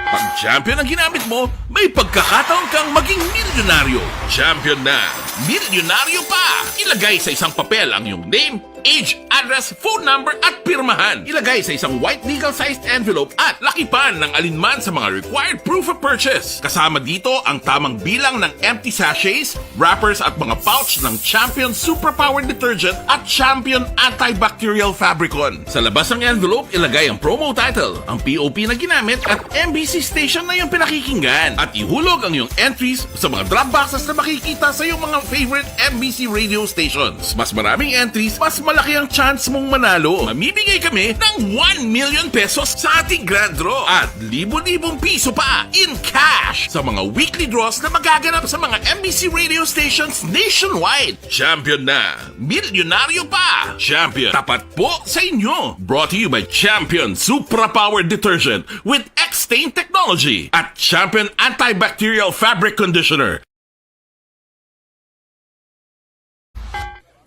Pag champion ang ginamit mo, may pagkakataon kang maging milyonaryo. Champion na, milyonaryo pa! Ilagay sa isang papel ang iyong name, age, address, phone number at pirmahan. Ilagay sa isang white legal-sized envelope at lakipan ng alinman sa mga required proof of purchase. Kasama dito ang tamang bilang ng empty sachets, wrappers at mga pouch ng Champion Superpower Detergent at Champion Antibacterial Fabricon. Sa labas ng envelope, ilagay ang promo title, ang POP na ginamit at MBC station na yung pinakikinggan. At ihulog ang iyong entries sa mga drop boxes na makikita sa iyong mga favorite MBC radio stations. Mas maraming entries, mas malaki ang chance mong manalo. Mamimigay kami ng 1 million pesos sa ating grand draw at libo-libong piso pa in cash sa mga weekly draws na magaganap sa mga MBC radio stations nationwide. Champion na, milyonaryo pa. Champion, tapat po sa inyo. Brought to you by Champion Superpower Detergent with X-Stain Technology at Champion Antibacterial Fabric Conditioner.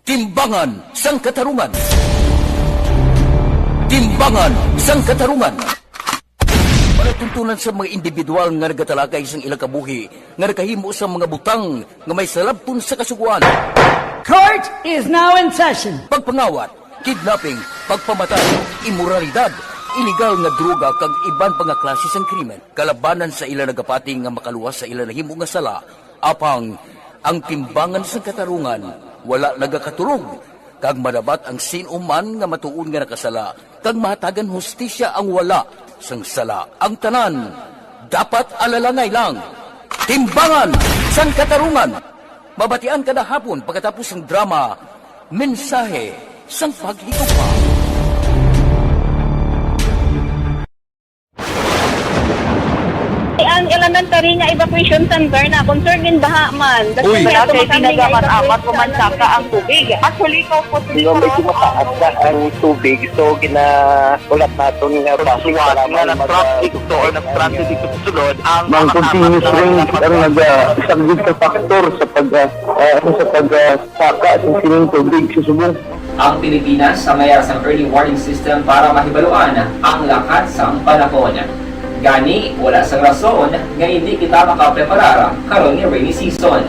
Timbangan sang katarungan. Timbangan sang katarungan. Palatuntunan sa mga individual nga nagatalagay sang ilang kabuhi nga nakahimo sa mga butang nga may salabton sa kasuguan. Court is now in session. Pagpangawat, kidnapping, pagpamatay, imoralidad, illegal nga droga kag iban pa nga klase sang krimen. Kalabanan sa ilang nagapati nga makaluwas sa ilang nahimo nga sala, apang ang timbangan sang katarungan wala nagakatulog, kag madabat ang sinuman nga matuon nga nakasala, kag mahatagan hustisya ang wala sang sala. Ang tanan, dapat alalangay lang. Timbangan sang katarungan. Mabatian kada hapon pagkatapos ng drama, mensahe sang paghikupa. Ang elementary nga evacuation center na concern din baha man. Uy, kasi tinagaman amat kumansaka ang tubig. Actually, ko po Medyo mataas na ang tubig. So, ulat natin nga Wala nga nag-traffic to or nag-traffic dito sa sulod. Mang continuous rain ang nag-isagid sa factor sa pagsaka sa sining tubig sa subong. Ang Pilipinas sa mayroon sa early warning system para mahibaluan ang lakat sa panahon. Gani, wala sa rason nga hindi kita makapreparara karon ni rainy season.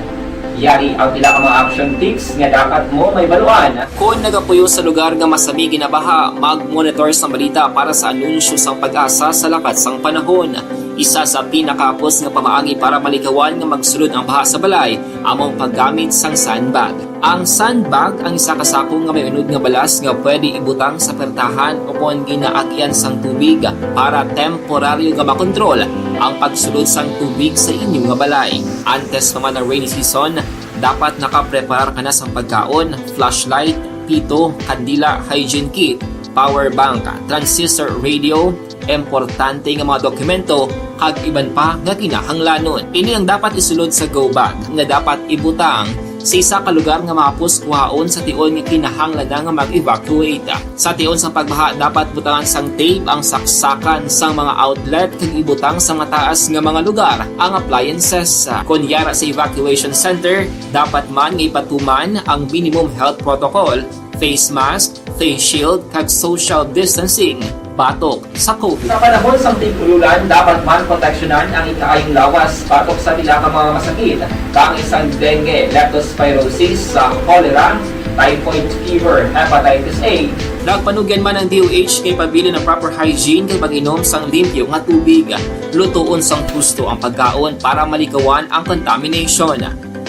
Yari ang pila ka mga action tips nga dapat mo may baluan. Kung nagapuyo sa lugar nga masabi ginabaha, mag-monitor sa balita para sa anunsyo sang pag-asa sa lakat sang panahon. Isa sa pinakapos nga pamaagi para malikawan nga magsulod ang baha sa balay, among paggamit sang sandbag. Ang sandbag ang isa kasakong nga may unod nga balas nga pwede ibutang sa pertahan upon ginaagyan sang tubig para temporaryo nga makontrol ang pagsulod sang tubig sa inyong nga balay. Antes naman ng rainy season, dapat nakapreparar ka na sa pagkaon, flashlight, pito, kandila, hygiene kit, power bank, transistor radio, importante nga mga dokumento, kag iban pa nga kinahanglanon. Ini ang dapat isulod sa go bag nga dapat ibutang sa isa ka lugar nga mapus kuhaon sa tion nga kinahanglan nga mag-evacuate. Sa tion sa pagbaha, dapat butangan sang tape ang saksakan sang mga outlet kag ibutang sa mataas nga mga lugar ang appliances. Kunyara sa evacuation center, dapat man nga ipatuman ang minimum health protocol, face mask, face shield kag social distancing. Batok sa COVID. Sa panahon sa tigululan, dapat man proteksyonan ang ikaayong lawas batok sa pila ka mga masakit. Kang isang dengue, leptospirosis, cholera, typhoid fever, hepatitis A. Nagpanugyan man ang DOH kay pabili ng proper hygiene kay pag-inom sang limpyo nga tubig. Lutuon sang husto ang pagkaon para malikawan ang contamination.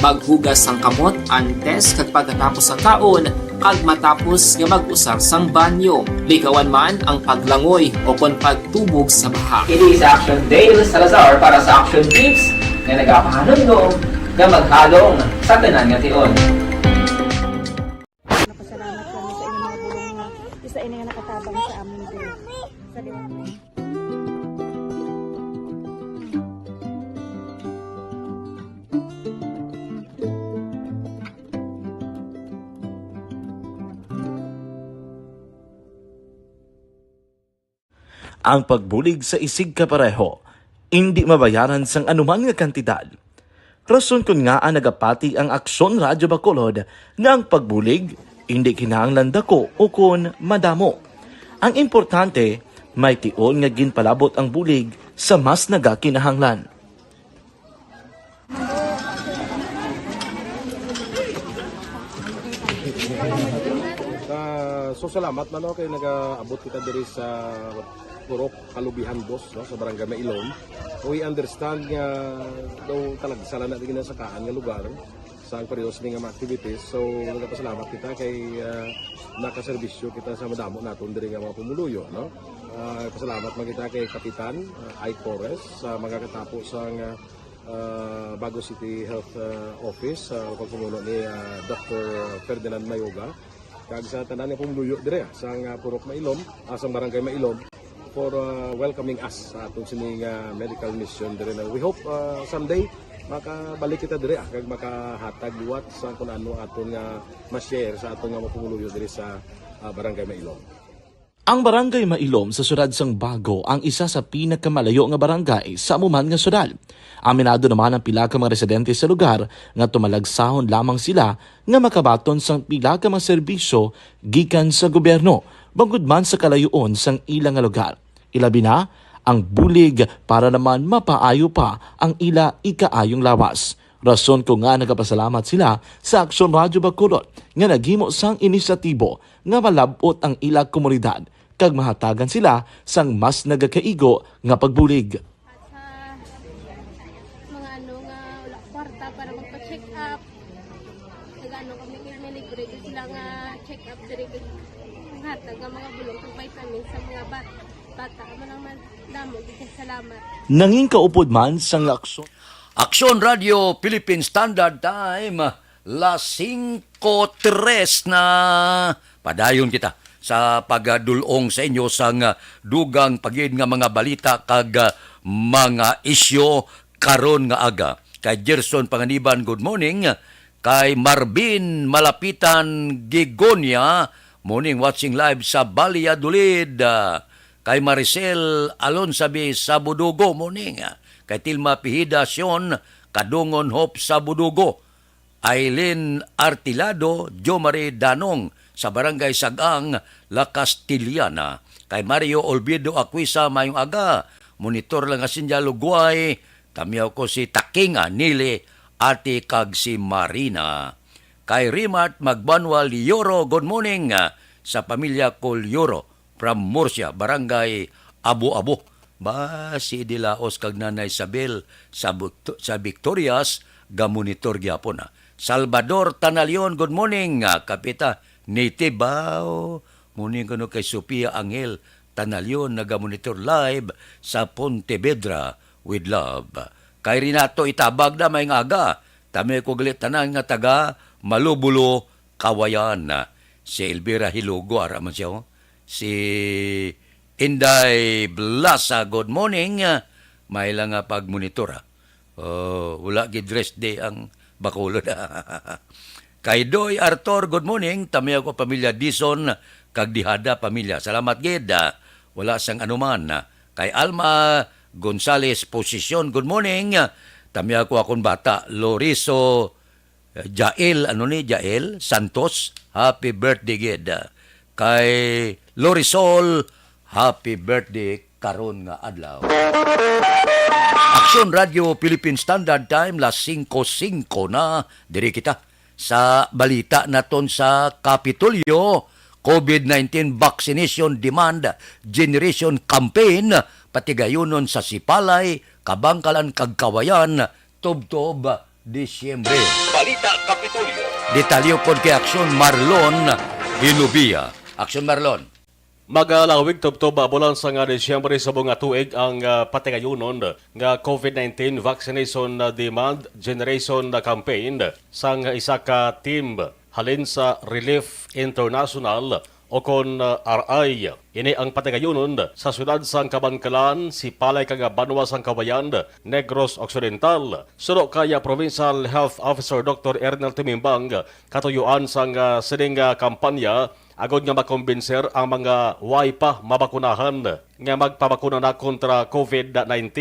Maghugas sang kamot antes kag pagkatapos ang kaon kag matapos nga mag-usar sang banyo. Likawan man ang paglangoy o kon pagtubog sa baha. It is Action Dale Salazar para sa Action Tips na nagapahanong nga maghalong sa tanan nga tion. Napasalamat kami sa inyong mga bulong nga isa ini nga nakatabang sa amin din. Sa diwang. Ang pagbulig sa isig kapareho, hindi mabayaran sang anuman nga kantidad. Rason kun nga nagapati ang Aksyon Radyo Bacolod nga ang pagbulig, hindi kinahanglan dako o kun madamo. Ang importante, may tion nga ginpalabot ang bulig sa mas nagakinahanglan. So salamat man kay nagaabot kita diri sa Purok Kalubihan Boss no, sa Barangay Mailom. We understand nga daw talaga sala na din sa kaan nga lugar sa parehas ni nga mga activities. So nagapasalamat kita kay nakaserbisyo kita sa madamo naton diri nga mga pumuluyo no. Pasalamat man kita kay Kapitan I. Torres sa magkakatapos sang Bago City Health Office sa pagpumuno ni Dr. Ferdinand Mayoga kag sa tanan nga pumuluyo dire sa Purok Mailom, sa Barangay Mailom for welcoming us sa atong sining medical mission dire. We hope someday makabalik kita dire kag makahatag liwat sa kung ano aton nga ma-share sa atong nga mapumuluyo dire sa Barangay Mailom. Ang Barangay Mailom sa syudad sang Bago ang isa sa pinakamalayo nga barangay sa amuman nga syudad. Aminado naman ang pila ka mga residente sa lugar nga tumalagsahon lamang sila nga makabaton sang pila ka mga serbisyo gikan sa gobyerno bangod man sa kalayuon sang ilang nga lugar. Ilabi na ang bulig para naman mapaayo pa ang ila ikaayong lawas. Rason ko nga nagapasalamat sila sa Aksyon Radyo Bacolod nga naghimo sang inisyatibo nga malabot ang ila komunidad kag mahatagan sila sang mas nagakaigo nga pagbulig. Mga ano nga wala kwarta para magpa-check up. Nagano kami libre sila nga check up diri kag hatag nga mga bulong kag vitamins sa mga bata man naman damo kay salamat. Nanging kaupod man sang Aksyon Radio Philippine Standard Time, las 5:03 na padayon kita sa pagdulong sa inyo sang dugang pagid nga mga balita kag mga isyo karon nga aga. Kay Gerson Panganiban, good morning. Kay Marvin Malapitan Gigonia, morning watching live sa Valladolid. Kay Maricel Alonsabi sa Budugo, morning. Kay Tilma Pihidasyon, Kadungon Hope sa Budugo. Aileen Artilado, Jo Marie Danong sa Barangay Sagang, La Castillana. Kay Mario Olvido Aquisa, mayong aga. Monitor lang asin Lugway. Tamiyaw ko si Takinga Nili, ate kag si Marina. Kay Rimat Magbanwal Lioro, good morning sa pamilya ko Lioro from Murcia, Barangay Abu-Abu. Ba si Dilaos kag Nanay Isabel sa Victorias, gamonitor gyapon na. Salvador Tanalion, good morning. Kapita Native Bao. Morning kuno kay Sophia Angel Tanalion, nagamonitor live sa Pontevedra with love. Kay Renato Itabag na may aga. Tami ko galit tanan nga taga Malubulo, Kawayan. Si Elvira Hilugo, araman siya. Si Inday Blasa, good morning. May lang nga pagmonitor. Wala gid-rest day ang Bacolod. Kay Doy Arthur, good morning. Tamiya ko pamilya Dison, kag Dihada pamilya. Salamat gid. Wala sang anuman. Kay Alma Gonzales Posisyon, good morning. Tamiya ko akong bata Loriso Jael, Jael Santos, happy birthday gid. Kay Lorisol, happy birthday karon nga adlaw. Aksyon Radio Philippine Standard Time, las 5:05 na. Diri kita sa balita naton sa Kapitolyo, COVID-19 Vaccination Demand Generation Campaign, patigayunon sa Sipalay, Kabangkalan kag Kawayan, Tubtob, Disyembre. Balita Kapitolyo. Detalyo pod kay Aksyon Marlon Hinubia. Aksyon Marlon. Magalawig tubtob bulan sa nga Disyembre sa bunga tuig ang patigayunon nga COVID-19 Vaccination Demand Generation Campaign sang isa ka team halin sa Relief International o kon RI. Ini ang patigayunon sa syudad sang Kabangkalan, Sipalay kag Banwa sang Kawayan, Negros Occidental. Suno kaya Provincial Health Officer Dr. Ernel Timimbang katuyuan sang sining kampanya agod nga makumbinser ang mga way pa mabakunahan nga magpabakuna na kontra COVID-19.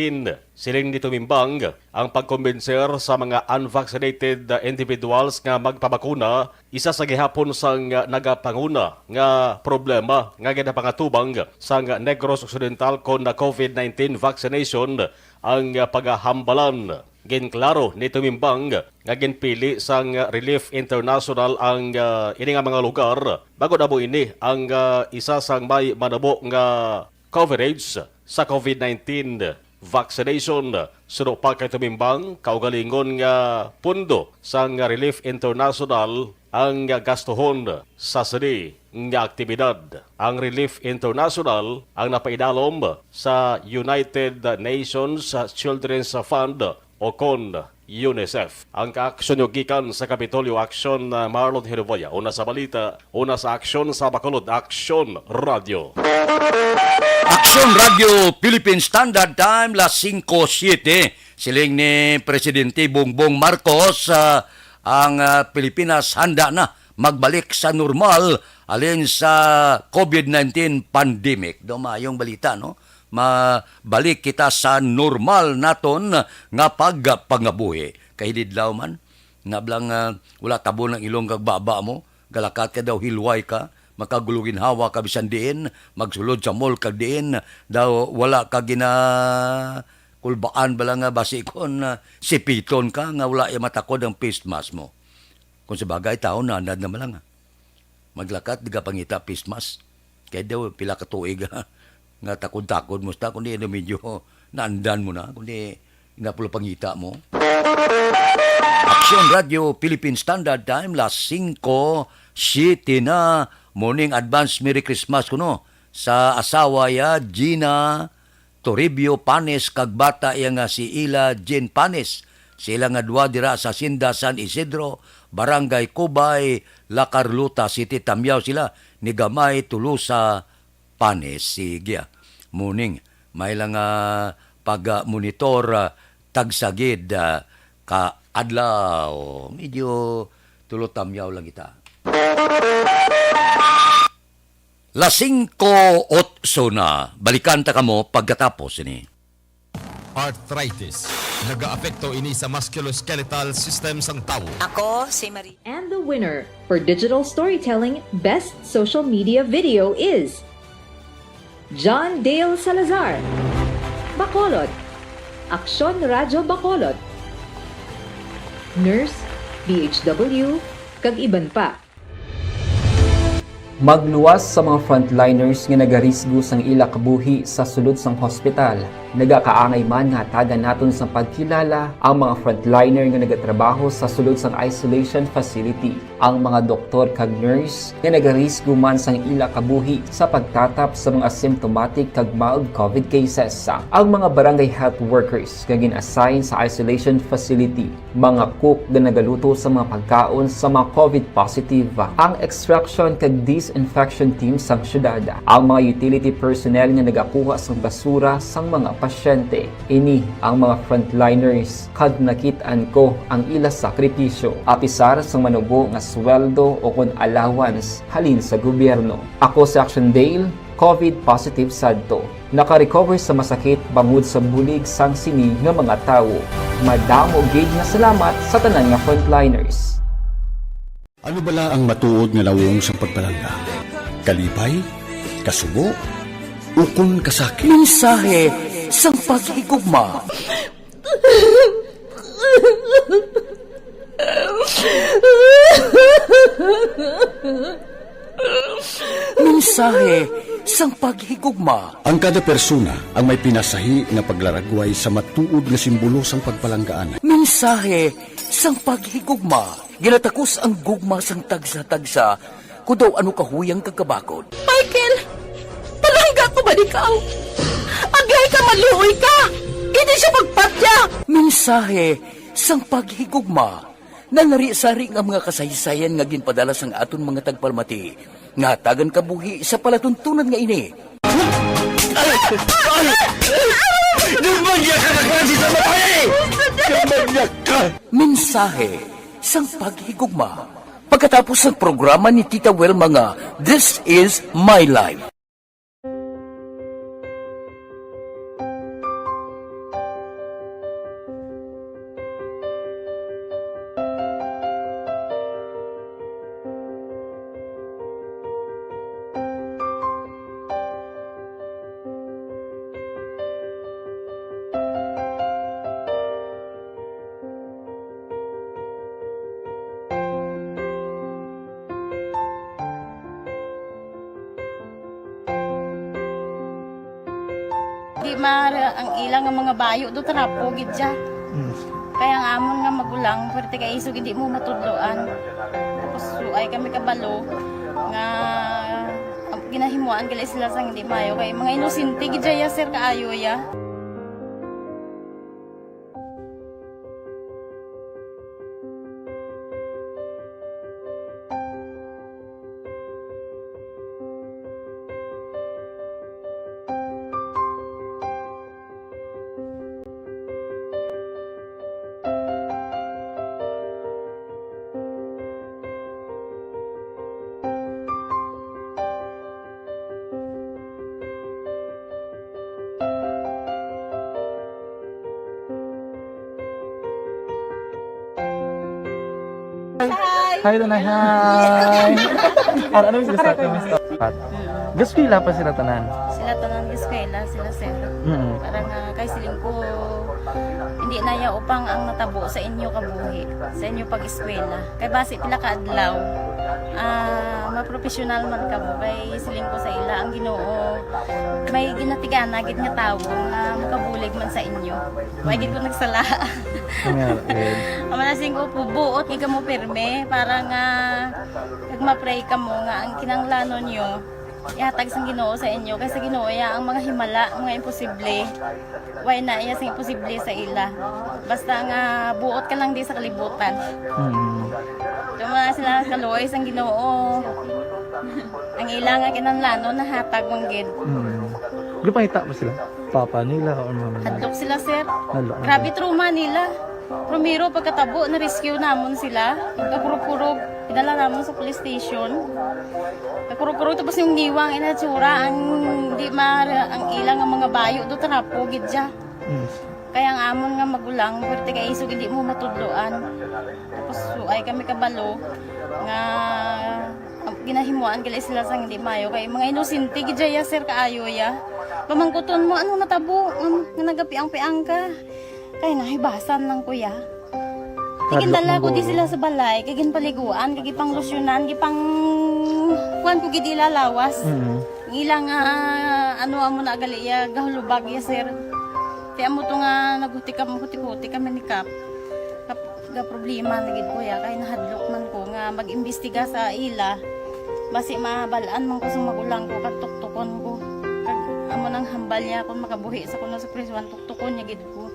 Siling ni Tumimbang ang pagkumbinser sa mga unvaccinated individuals nga magpabakuna, isa sa gihapon sang nagapanguna nga problema nga ginapangatubang sang Negros Occidental kon na COVID-19 vaccination ang pagahambalan. ginklaro ni tumimbang nga ginpili sang Relief International ang ini nga mga lugar bago na mo ini ang isa sang may manabo nga coverage sa COVID-19 vaccination. Suno pa kay tumimbang kaugalingon nga pundo sang Relief International ang gastuhon sa sini nga aktibidad. Ang Relief International ang napaidalom sa United Nations Children's Fund o kon UNICEF. Ang ka-aksyon yung gikan sa Kapitolyo Action na Marlon Herboya. Una sa balita, una sa aksyon sa Bacolod, Action Radio. Action Radio Philippine Standard Time, las 5:07. Siling ni Presidente Bongbong Marcos, ang Pilipinas handa na magbalik sa normal alin sa COVID-19 pandemic. Mayong balita, no? Mabalik kita sa normal naton nga pangabuhi. Kay didlaw man, nga blang wala tabo ng ilong kag baba mo, galakat ka daw hilway ka, makagulugin hawa ka bisan diin, magsulod sa mall kag diin, daw wala ka gina kulbaan bala nga basikon sipiton ka nga wala matakod ang face mask mo. Kung sa bagay tao nanad na malang. Maglakat di ka pangita face mask. Kaya daw pila ka tuig nga takod-takod mo sta kundi medyo naandan mo na kundi inapulo pangita mo. Action Radio Philippine Standard Time, las 5:07 na. Morning advance Merry Christmas kuno sa asawa ya Gina Toribio Panes kag bata nga si Ila Jean Panes. Sila nga duwa dira sa Sinda San Isidro, Barangay Cubay, La Carlota City. Tamyaw sila ni Gamay Tulusa Panes. Sige. Morning. May lang pag-monitor tagsagid ka adlaw. Medyo tulotamyaw lang kita. Las 5:08 na. Balikan ta kamo pagkatapos ini. Arthritis. Nagaapekto ini sa musculoskeletal system sang tao. Ako si Marie. And the winner for Digital Storytelling Best Social Media Video is John Dale Salazar, Bacolod, Aksyon Radyo Bacolod, Nurse, BHW, kag iban pa. Magluwas sa mga frontliners nga nagarisgo sang ila kabuhi sa sulod sang hospital. Nagakaangay man nga hatagan naton sa pagkilala ang mga frontliner nga nagatrabaho sa sulod sang isolation facility. Ang mga doktor kag nurse nga nagarisgo man sang ila kabuhi sa pagtatap sa mga asymptomatic kag mild COVID cases. Ang mga barangay health workers nga gin-assign sa isolation facility, mga cook nga nagaluto sa mga pagkaon sa mga COVID positive, ang extraction kag disinfection team sang syudad, ang mga utility personnel nga nagakuha sang basura sang mga pasyente. Ini ang mga frontliners kad nakit-an ko ang ila sakripisyo apisar sang manubo nga sweldo o kon allowance halin sa gobyerno. Ako si Action Dale, COVID positive sadto. Naka-recover sa masakit bangod sa bulig sang sini nga mga tawo. Madamo gid nga salamat sa tanan nga frontliners. Ano bala ang matuod nga lawong sa pagpalangga? Kalipay? Kasubo? Ukon kasakit? Mensahe sang paghigugma. Mensahe sang paghigugma. Ang kada persona ang may pinasahi nga paglaragway sa matuod nga simbolo sang pagpalanggaan. Mensahe sang paghigugma. Ginatakos ang gugma sang tagsa-tagsa kung daw ano kahuyang kagkabakod. Michael! Palangga ko ba ikaw? Agay ka malihoy ka! Hindi siya magpatya! Mensahe sang paghigugma. Nangari-sari nga mga kasaysayan nga ginpadala sang aton mga tagpalmati. Nga tagan kabuhi sa palatuntunan nga ini. Mensahe sang paghigugma. Pagkatapos ng programa ni Tita Welma nga This Is My Life. Di ang ilang nga mga bayo do trapo gid siya. Kaya ang amon nga magulang pwerte kay isog hindi mo matudloan. Tapos ay kami kabalo nga ginahimuan gali sila sang hindi mayo kay mga inosente gid ya sir kaayo ya. Hi, Tanay. Hi. Ano yung sila sa Gusto pa sila tanan? Sila tanan giskwela, sila sir. Parang kay siling ko hindi na ya upang ang natabo sa inyo kabuhi, sa inyo pag-eskwela. Kay base pila ka adlaw. Maprofessional man ka mo kay siling ko sa ila ang Ginoo. May ginatigana gid nga tawo nga makabulig man sa inyo. Way gid ko nagsala. Amanasing ko po buot nga mo pirme para nga kag ma-pray ka mo nga ang kinanglanon nyo ihatag sang Ginoo sa inyo kay sa Ginoo ya ang mga himala, mga imposible. Way na iya sang imposible sa ila. Basta nga buot ka lang di sa kalibutan. Tuma sila kaluoy sang Ginoo. Ang ila nga kinanglanon nahatag mong gid. Lupangita ba sila? Papa nila o mama nila? Hadlok sila sir. Hadlok. Grabe trauma nila. Primero pagkatabo na rescue namon sila. Kakurog-kurog idala namon sa police station. Kakurog-kurog tapos yung niwang inatsura ang di ang ilang nga mga bayo do trapo gid siya. Kaya ang amon nga magulang pwerte kay isog hindi mo matudloan. Tapos ay kami kabalo nga ginahimuan gali sila sang hindi mayo kay mga inosente gid ya sir kaayo ya. Pamangkuton mo ano natabo nga nagapiang-piang ka. Kay nahibasan lang kuya. Kagindala ko di sila sa balay, kagin paliguan, kagi pang losyunan, gi pang kuan ko gid ilalawas. Ilang ano amo na gali ya gahulubag ya sir. Ti amo to nga naghuti kami ni Kap. Ga problema na gid kuya kay nahadlok man ko nga mag-imbestiga sa ila. Basi mabalaan man ko sa magulang ko kag tuktukon ko. Kag amo nang hambal niya kung makabuhi sa kuno sa prison tuktukon niya gid ko.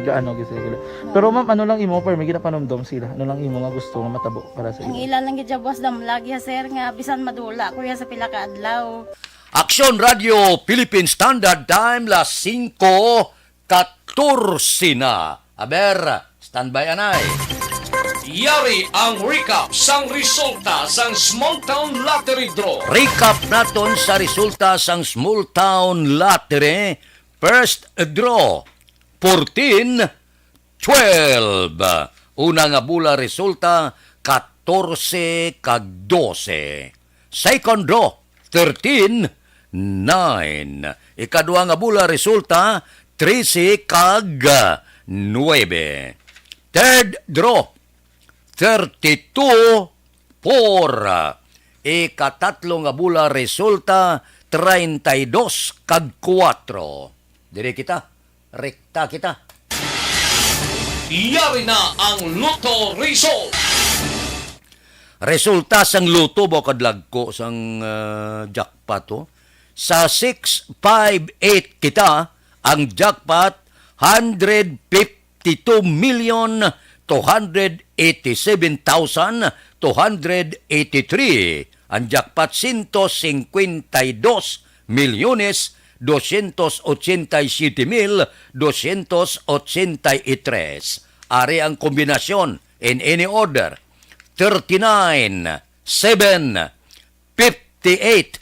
Gaano gid sila. Pero ma'am, ano lang imo per may ginapanomdom sila? Ano lang imo nga gusto nga matabo para sa Ang ila? ila lang gid jabwas damlag ya sir nga bisan madula kuya sa pila ka adlaw. Aksyon Radio Philippine Standard Time las 5:14 na. Aber, standby anay. Yari ang recap sang resulta sang Small Town Lottery Draw. Recap naton sa resulta sang Small Town Lottery. First draw 14-12. Una nga bula resulta 14 kag 12. Second draw 13-9. Ikadua nga bula resulta 13 kag 9. Third draw 32-4. Ikatatlo nga bula resulta 32 kag 4. Dire kita, rekta kita. Yari na ang Lotto Result. Resulta sang luto bo kadlagko sang jackpot to. Sa 658 kita ang jackpot 152,287,283. Ang jackpot 152,287,283. Ari ang kombinasyon in any order. 39, 7, 58,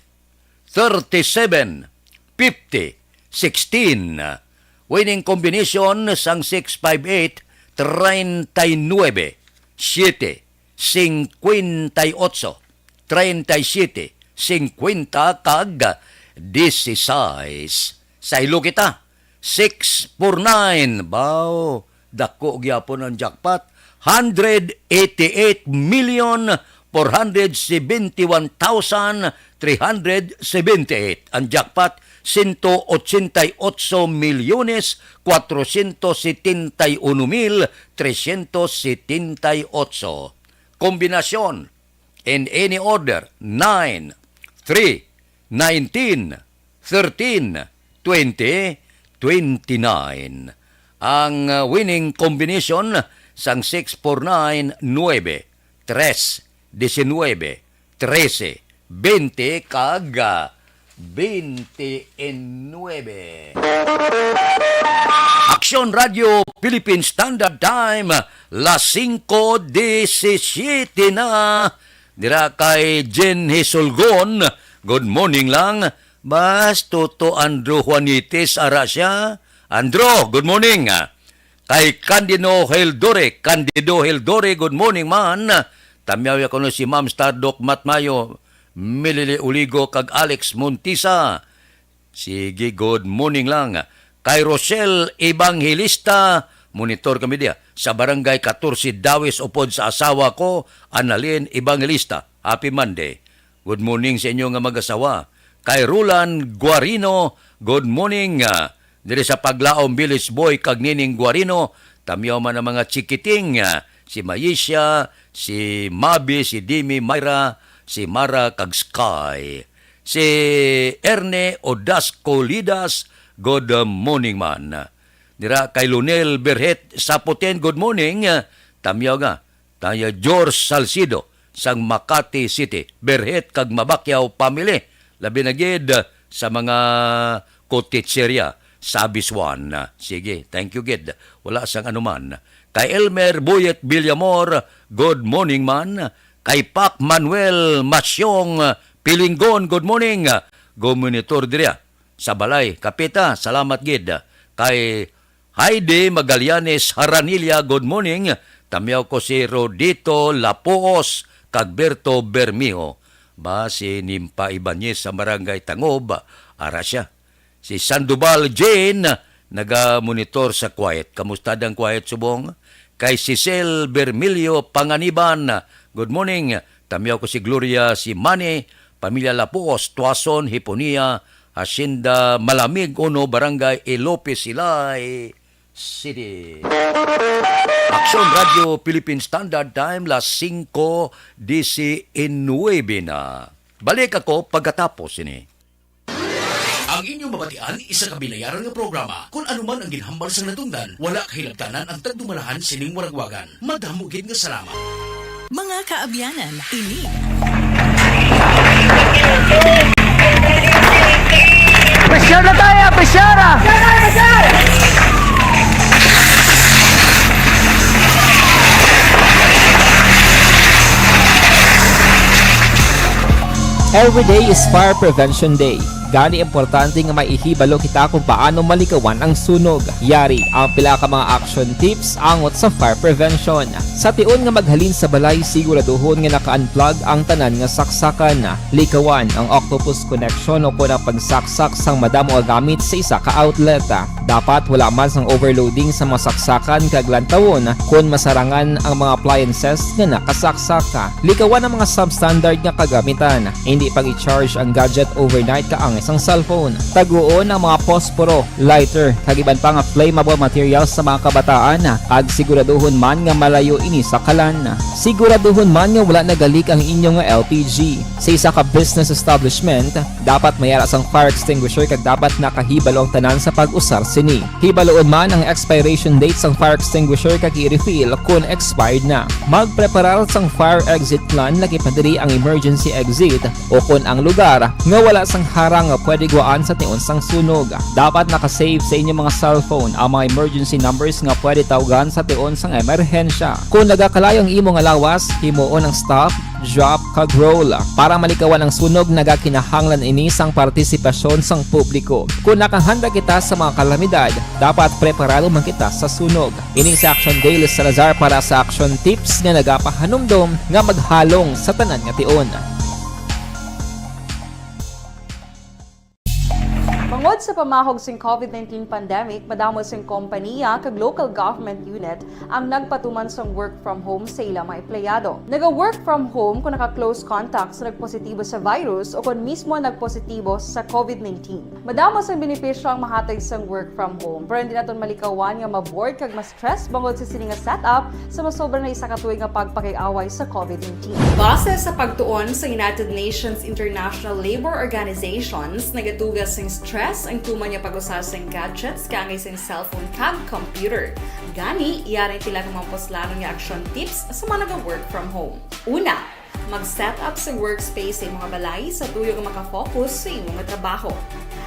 37, 50, 16. Winning combination sang 658, 39, 7, 58, 37, 50 kag 16. Sa ilo kita, 649. Baw, dako gyapon ang jackpot. 188,471,378. Ang jackpot 188,471,378. Kombinasyon in any order 9, 3, 19, 13, 20, 29. Ang winning combination sang 649, 9, 3, 19, 13, 20 kag 29. Aksyon Radio Philippine Standard Time, las 5:17 na. Dira kay Jen Hisolgon, good morning lang. Bas, Toto Andrew Juanites Arasya. Andrew, good morning. Kay Candido Heldore, good morning man. Tamyaw ko no si Ma'am Stardok Matmayo, Milili Uligo kag Alex Montisa. Sige, good morning lang. Kay Rochelle Evangelista, monitor kami dia sa Barangay 14 Dawis upod sa asawa ko, Annalyn Evangelista. Happy Monday. Good morning sa inyo nga mag-asawa. Kay Roland Guarino, good morning. Diri sa Paglaom Village Boy kag Nining Guarino, tamyaw man ang mga chikiting, si Maisha, si Mabi, si Dimi, Myra, si Mara kag Sky. Si Erne Odasco Lidas, good morning man. Dira kay Lunel Berhet Saputen, good morning. Tamyaw nga, tayo George Salcido, sang Makati City. Berhet kag Mabakyaw family. Labi na gid sa mga kotitserya sa Biswan. Sige, thank you gid. Wala sang anuman. Kay Elmer Boyet Villamor, good morning man. Kay Pac Manuel Masyong Pilinggon, good morning. Gomonitor dira sa Balay Kapita, salamat gid. Kay Heidi Magallanes Haranilla, good morning. Tamyaw ko si Rodito Lapuos kag Berto Bermio. Ba si Nimpa Ibanez sa Barangay Tangob, Arasya. Si Sandoval Jane, naga-monitor sa Quiet. Kamusta dang Quiet subong? Kay Cecil Bermilio Panganiban, good morning. Tamyaw ko si Gloria si Manny, Pamilya Lapuos, Tuason, Hiponia, Hacienda Malamig, Uno, Barangay Elope, Silay City. Aksyon Radio Philippine Standard Time, las 5:19 na. Balik ako pagkatapos ini. Ang inyong mabatian, isa ka binayaran ng programa. Kung anuman ang ginhambal sa natungdan, wala kahilabtanan ang tagdumalahan sining waragwagan. Madamugid nga salamat. Mga kaabyanan, ini. Pressure na tayo! Pressure! Every day is Fire Prevention Day. Gani importante nga maihibalo kita kung paano malikawan ang sunog. Yari ang pila ka mga action tips angot sa fire prevention. Sa tion nga maghalin sa balay, siguraduhon nga naka-unplug ang tanan nga saksakan. Likawan ang octopus connection o kung ang pagsaksak sang madamo nga gamit sa isa ka outlet. Dapat wala man sang overloading sa mga saksakan kag lantawon kung masarangan ang mga appliances nga nakasaksaka. Likawan ang mga substandard nga kagamitan. Hindi pag i-charge ang gadget overnight kaang isang cellphone. Taguon ang mga posporo, lighter, kag iban pa nga flammable materials sa mga kabataan. Kag siguraduhon man nga malayo ini sa kalan. Siguraduhon man nga wala nagalik ang inyong LPG. Sa isa ka business establishment, dapat mayara sang fire extinguisher kag dapat nakahibalo ang tanan sa pag-usar sini. Hibaloon man ang expiration date sang fire extinguisher kag i-refill kung expired na. Magpreparar sang fire exit plan lagi padiri ang emergency exit o kung ang lugar nga wala sang harang nga pwede guaan sa tion sang sunog. Dapat nakasave sa inyong mga cellphone ang mga emergency numbers nga pwede tawagan sa tion sang emerhensya. Kung nagakalayo ang imong lawas, himuon ang stop, drop, kag roll. Para malikawan ang sunog, nagakinahanglan ini sang partisipasyon sang publiko. Kung nakahanda kita sa mga kalamidad, dapat preparado man kita sa sunog. Ini sa Action Daily Salazar para sa action tips nga nagapahanumdom nga maghalong sa tanan nga tion. Mangod sa pamahog sing COVID-19 pandemic, madamo sing kompanya kag local government unit ang nagpatuman sang work from home sa ilang mga empleyado. Naga-work from home kung naka-close contact sa nagpositibo sa virus o kung mismo nagpositibo sa COVID-19. Madamo sang benepisyo ang mahatag sang work from home, pero hindi naton malikawan nga ma-bored kag ma-stress bangod sa sini nga setup sa masobra na isa ka tuig nga pagpakiaway sa COVID-19. Base sa pagtuon sa United Nations International Labor Organizations, nagatugas sing stress ang tuman niya pag-usar sing gadgets kangay sing cellphone kag computer. Gani, iyaray tila ng mga poslanong nga action tips sa mga nag-work from home. Una, mag-set up sa workspace sa mga balay sa tuyo nga makafocus sa imong trabaho.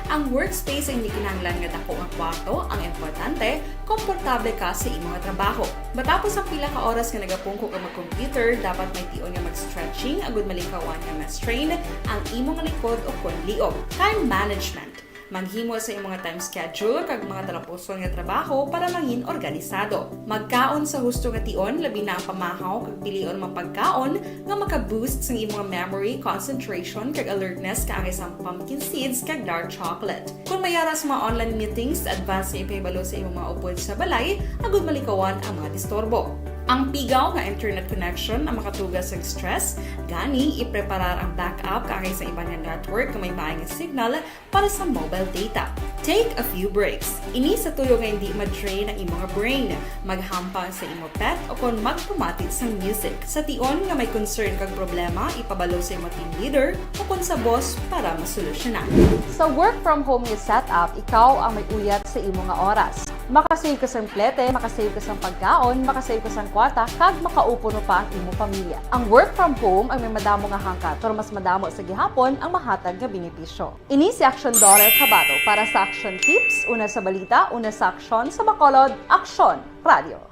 Ang workspace ay hindi kinahanglan nga dako nga kwarto, ang importante, komportable ka sa imong trabaho. Matapos ang pila ka oras nga nagapungko ka mag-computer, dapat may tion nga mag-stretching agud malikawan nga ma-strain ang imong likod o kon liog. Time management. Manghimo sa imong time schedule kag mga talapuson nga trabaho para mangin organisado. Magkaon sa husto nga tion, labi na ang pamahaw kag pilion mapagkaon nga maka-boost sa imong memory, concentration kag alertness kaangay sa pumpkin seeds kag dark chocolate. Kung mayaras mga online meetings, advance sa ipahibalo sa imong mga upod sa balay, agud malikawan ang mga disturbo. Ang pigaw nga internet connection ang makatugas ng stress, gani ipreparar ang backup kaangay sa ibang network kung may maayong signal para sa mobile data. Take a few breaks. Ini sa tuyo nga hindi ma-drain ang imong brain, maghampang sa imong pet o kung magpumatid sa music. Sa tion nga may concern kag problema, ipabalo sa imong team leader o kung sa boss para masolusyonan. Sa work from home nga setup, ikaw ang may uyat sa imong nga oras. Makasave ka sa plete, makasave ka sa pagkaon, makasave ka sa kwarta, kag makaupo no pa ang imong pamilya. Ang work from home ay may madamo nga hangkat, pero mas madamo sa gihapon ang mahatag nga benepisyo. Ini si Action Dorel Cabato para sa Action Tips, una sa balita, una sa aksyon sa Bacolod, Aksyon Radio.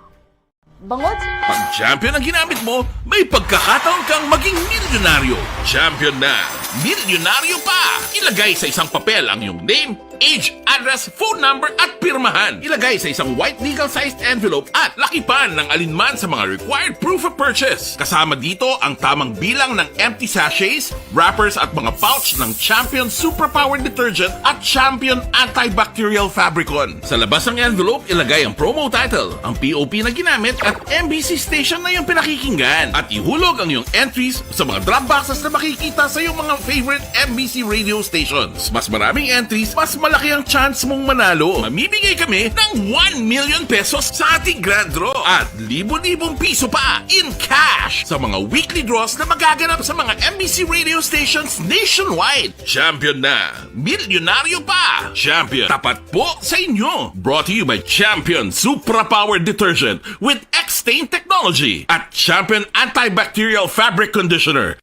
Bangod! Pag champion ang ginamit mo, may pagkakataon kang maging milyonaryo. Champion na! Milyonaryo pa! Ilagay sa isang papel ang iyong name, age, address, phone number at pirmahan. Ilagay sa isang white legal-sized envelope at lakipan ng alinman sa mga required proof of purchase. Kasama dito ang tamang bilang ng empty sachets, wrappers at mga pouch ng Champion Superpower Detergent at Champion Antibacterial Fabricon. Sa labas ng envelope, ilagay ang promo title, ang POP na ginamit at MBC station na yung pinakikinggan. At ihulog ang iyong entries sa mga drop boxes na makikita sa iyong mga favorite MBC radio stations. Mas maraming entries, mas malaki ang chance mong manalo. Mamimigay kami ng 1 million pesos sa ating grand draw at libo-libong piso pa in cash sa mga weekly draws na magaganap sa mga MBC radio stations nationwide. Champion na! Milyonaryo pa! Champion, tapat po sa inyo! Brought to you by Champion Superpower Detergent with X-Stain Technology at Champion Antibacterial Fabric Conditioner.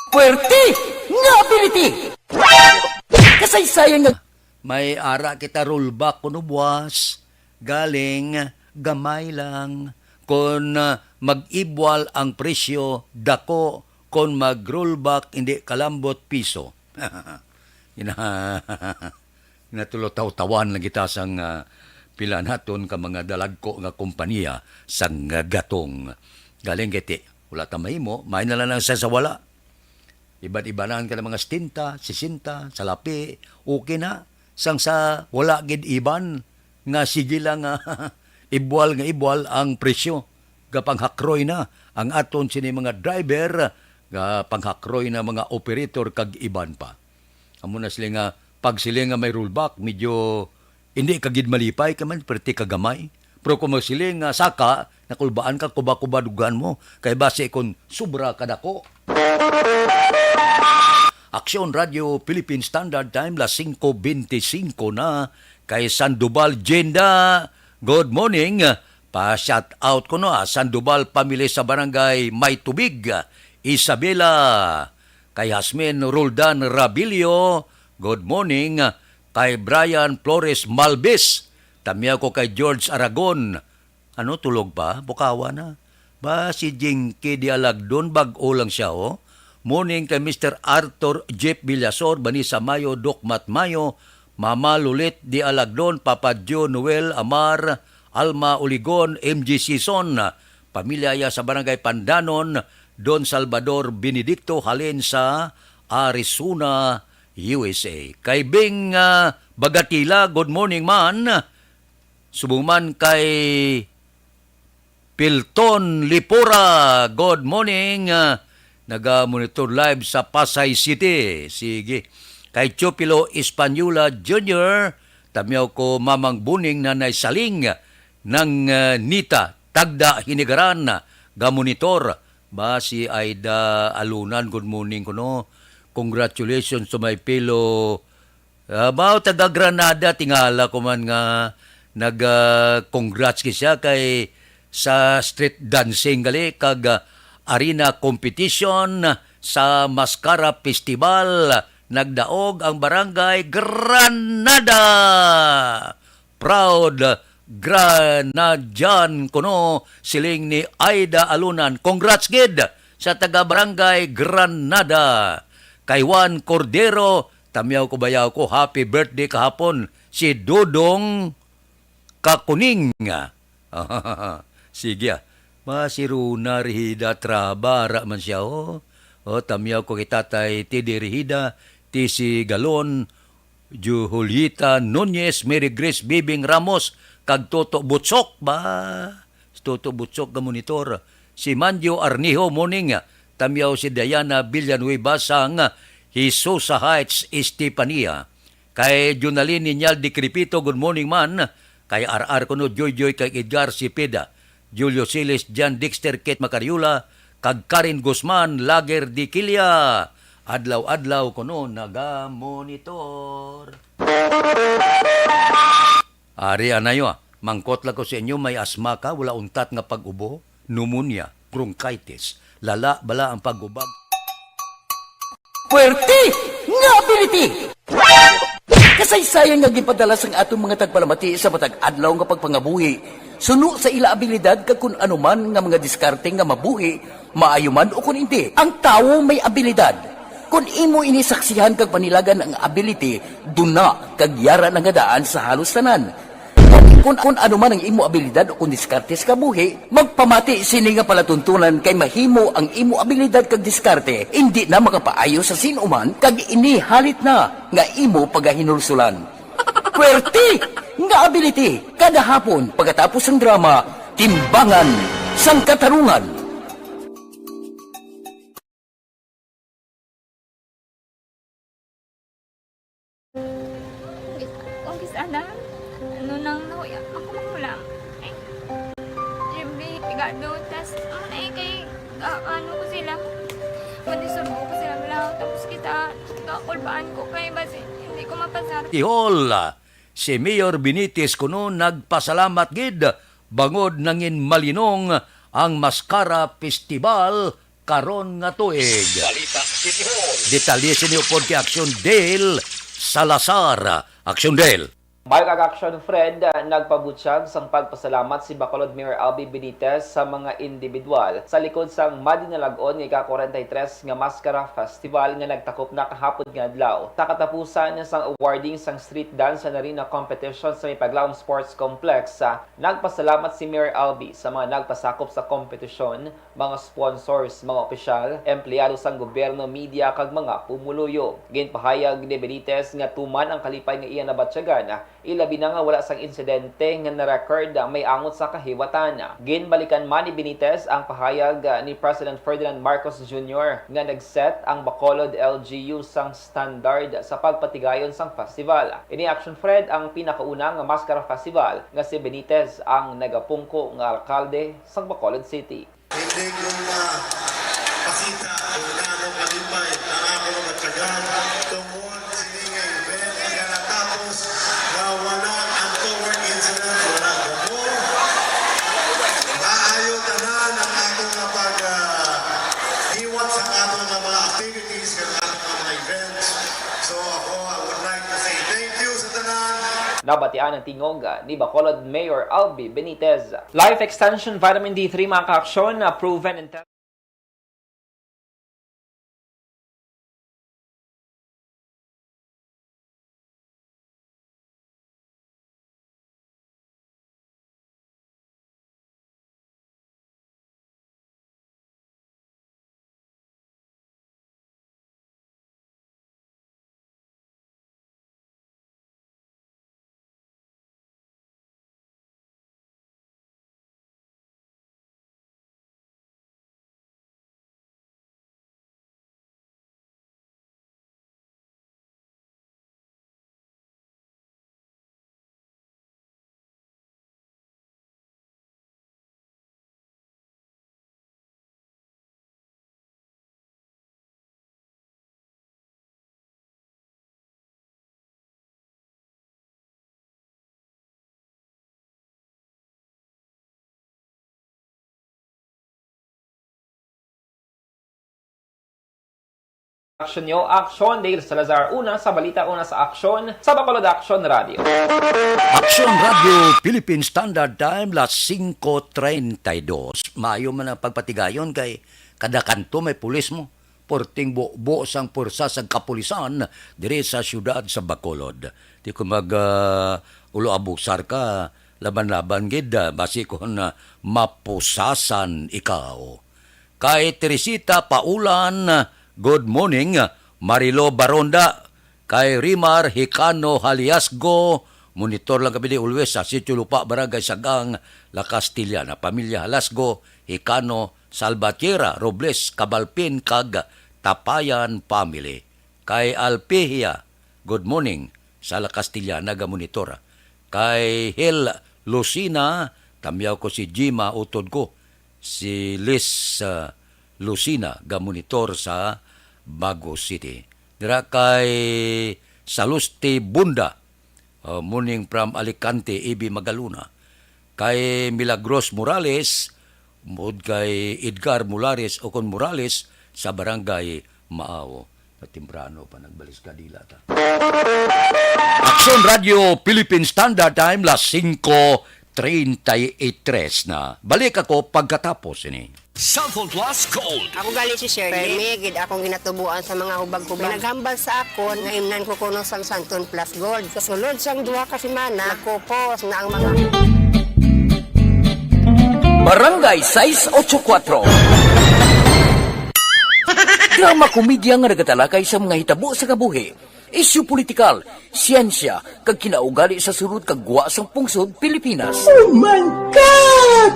Puwerte nga ability! Kasaysayan nga... May ara kita rollback kuno buwas. Galing, gamay lang. Kung mag-ibwal ang presyo, dako. Kung mag-rollback, hindi kalambot piso. Natulot-tawan lang kita sang pila naton ka mga dalagko nga kompanya sang gatong. Galing kiti, wala tamay mo, may na lang sa wala. Iba't-ibanan ka ng mga 70, 60, salapi, okay na. Sang sa wala gid iban, nga sige lang ibwal ang presyo. Gapanghakroy na ang aton sini mga driver, gapanghakroy na mga operator kag iban pa. Amo na sila nga, pag sila nga may rollback, medyo hindi kagid malipay, kaman perti kagamay. Pero kung sila nga saka, nakulbaan ka, kuba-kuba dugan mo, kay base kung sobra kadako. Aksyon Radio Philippine Standard Time, las 5:25 na kay Sandoval Jenda. Good morning. Pa-shout out ko na Sandoval pamilya sa barangay May Tubig, Isabela. Kay Hasmin Roldan Rabilio. Good morning. Kay Brian Flores Malbis. Tamya ko kay George Aragon. Ano, tulog ba? Bukawa na. Ba si Jinky Dialagdon, bag-o lang siya, oh. Morning kay Mr. Arthur Jeff Villasor, Banisa Mayo, Dokmat Mayo, Mama Lulit Di Alagdon, Papa Joe Noel Amar, Alma Uligon, MG Sison, pamilya sa barangay Pandanon, Don Salvador Benedicto halin sa Arizona, USA. Kay Bing Bagatila, good morning man. Subuman kay Pilton Lipora, good morning. Naga-monitor live sa Pasay City. Sige. Kay Chopilo Espanola Jr., tamyaw ko Mamang Buning na naisaling ng Nita Tagda Hinigaran ga-monitor. Ba si Aida Alunan, good morning ko no. Congratulations to my pilo. Ba taga Granada, tingala ko man nga nag-congrats siya kay sa street dancing gali kag arena competition sa Mascara Festival nagdaog ang barangay Granada. Proud Granadian kuno siling ni Aida Alunan. Congrats gid sa taga barangay Granada. Kay Juan Cordero, tamyaw ko bayaw ko happy birthday kahapon si Dodong Kakuning. Sige masiruna rihida trabara man siya o tamyaw ko kitatay Tidi Rihida, Tisi Galon, Julieta Nunez, Mary Grace Bibing Ramos, kag Toto Butsok ba? Toto Butsok ga monitor. Si Manjo Arnijo morning, tamyaw si Diana Villanueva sang Hisosa Heights, Estepania. Kay Junalyn Ninyal Di Crepito, good morning man. Kay RR kuno Joy kay Edgar Cepeda, Julio Siles, Jan Dexter, Kate Macariula, kag Karin Guzman, Lager Di Kilia. Adlaw-adlaw kuno naga-monitor. Ari anayo, mangkot lang ko sa inyo, may asma ka, wala untat nga pag-ubo, pneumonia, bronchitis, lala bala ang pag-ubag. Puwerte nga ability! Kasaysayan nga gipadala sang atong mga tagpalamati sa matag adlaw nga pagpangabuhi. Suno sa ila abilidad kag kun anuman nga mga diskarte nga mabuhi, maayo man o kun hindi. Ang tawo may abilidad. Kung imo inisaksihan kag panilagan ang ability, duna kag yara nga daan sa halos tanan. Kung ano man ang imo abilidad o kung diskarte sa kabuhi, magpamati sini nga palatuntunan kay mahimo ang imo abilidad kag diskarte, hindi na makapaayo sa sinuman kag inihalit na nga imo pagahinulsulan. Puwerte nga ability, kada hapon pagkatapos ng drama, Timbangan sang Katarungan. ano ko sila, mandisurbo ko sila lang, tapos kita, kakulbaan ko kay basi, hindi ko mapasarap. Ihol, si Mayor Benitez kuno nagpasalamat gid, bangod nangin malinong ang Mascara Festival karon nga tuig. Detalye sa niyo pod kay Action Dale Salazar. Action Dale. May kag-action Fred, nagpabutyag sang pagpasalamat si Bacolod Mayor Albi Benitez sa mga individual sa likod sang madinalagon nga ka-43 nga Mascara Festival nga nagtakop na kahapon nga adlaw. Sa katapusan sang awarding sang street dance na rin na competition sa Ipaglaom Sports Complex, nagpasalamat si Mayor Albi sa mga nagpasakop sa kompetisyon, mga sponsors, mga opisyal, empleyado sang gobyerno, media kag mga pumuluyo. Ginpahayag ni Benitez nga tuman ang kalipay nga iya nabatyagan, ilabi na nga wala sang insidente nga na-record may angot sa kahiwatan. Ginbalikan man ni Benitez ang pahayag ni President Ferdinand Marcos Jr. nga nag-set ang Bacolod LGU sang standard sa pagpatigayon sang festival. Ini Action Fred ang pinakaunang Mascara Festival nga si Benitez ang nagapungko nga alkalde sang Bacolod City. Hindi ko na pakita kung gaano kalipay ang ako na matyagan tungkol sininga event nga natapos na wala ang toward incident, wala gamo. Maayo tanan ang atong pag-iwat sa atong mga activities ng atong mga events. So ako, I would like to say thank you sa tanan. Nabatian ang tingog ni Bacolod Mayor Albi Benitez. Life Extension Vitamin D3 mga ka-aksyon na proven and Aksyon nyo, Aksyon Dale Salazar, una sa balita, una sa aksyon, sa Bacolod Action Radio. Aksyon Radio Philippine Standard Time las 5:32. Maayo man ang pagpatigayon kay kada kanto may pulis mo. Porting buo sang pursa sa kapulisan dire sa syudad sa Bacolod. Di ko ulo abusar ka laban-laban gid basi ko na mapusasan ikaw. Kay Teresita Paulan, good morning. Marilo Baronda, kay Rimar Hicano Haliasgo, monitor lang kami di always sa Sitio Lupa, Barangay Sagang, La Castillana, Pamilya Halasgo, Hicano, Salvatierra, Robles, Cabalpin, kag Tapayan Family. Kay Alpehia, good morning, sa La Castillana, ga monitor. Kay Hil Lucina, tamyaw ko si Jima, utod ko, si Liz Lucina, ga monitor sa Bago City. Dira kay Salusti Bunda, morning from Alicante, Ibi Magaluna. Kay Milagros Morales, mud kay Edgar Mulares o kon Morales sa Barangay Maaw. Patimbrano pa nagbalis ka dila ta. Aksyon Radio Philippine Standard Time las 5:33 na. Balik ako pagkatapos ini. Cellphone Plus Gold. Ako gali si Shirley. Permigid akong ginatubuan sa mga hubag-hubag. Naghambal sa akon nga imnan ko kuno sang Santon Plus Gold. Kasulod sang 2 ka semana, nakupos na ang mga Barangay 684. Drama komedya nga nagatalakay sa mga hitabo sa kabuhi. Isyu politikal, siyensya, kag kinaugali sa surut kag guwa sang pungsod Pilipinas. Oh my God!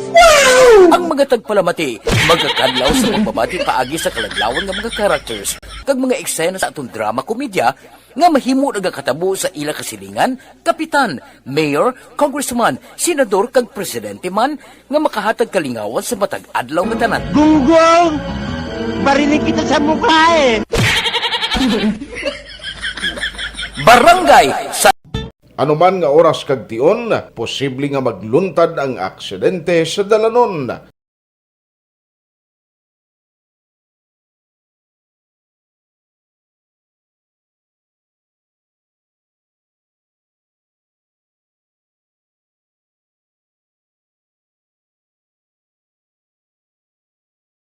Wow! Ang mga tagpalamati, magkakadlaw sa pagbabati paagi sa kalaglawan ng mga characters, kag mga eksena sa atong drama komedya, nga mahimo nagakatabo sa ila kasilingan, kapitan, mayor, congressman, senador, kag presidente man, nga makahatag kalingawan sa matag adlaw nga tanan. Gunggong! Barinig kita sa mukha eh! Barangay sa Anuman nga oras kag tion, posible nga magluntad ang aksidente sa dalanon.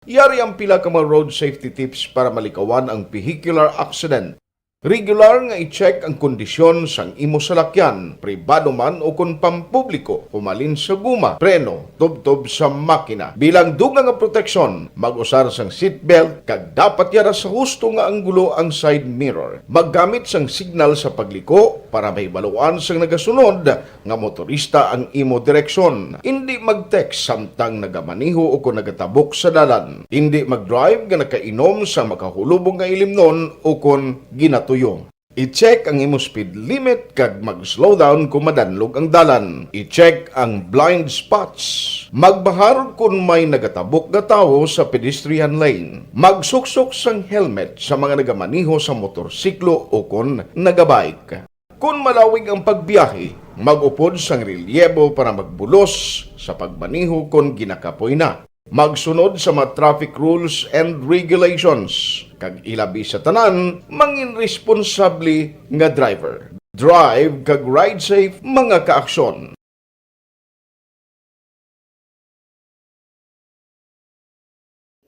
Yari ang pila ka mga road safety tips para malikawan ang vehicular accident. Regular nga i-check ang kondisyon sang imo salakyan, pribado man o kung pampubliko, humalin sa guma, preno, tubtob sa makina. Bilang dugang nga proteksyon, mag-usar sang seatbelt, kag dapat yara sa husto nga anggulo ang side mirror. Maggamit sang signal sa pagliko para may baluan sang nagasunod nga motorista ang imo direksyon. Hindi mag-text samtang nagamaniho o kung nagatabok sa dalan. Hindi mag-drive nga nakainom sa makahulubong nga ilimnon o kung ginato tuyo. I-check ang imo speed limit kag mag-slow down kung madanlog ang dalan. I-check ang blind spots. Magbahar kung may nagatabok na tao sa pedestrian lane. Magsuksok sang helmet sa mga nagamaniho sa motorsiklo o kung nagabike. Kung malawig ang pagbiyahe, mag-upod sang relyebo para magbulos sa pagmaniho kung ginakapoy na. Magsunod sa mga traffic rules and regulations. Kag ilabi sa tanan, mangin responsable nga driver. Drive kag ride safe mga kaaksyon.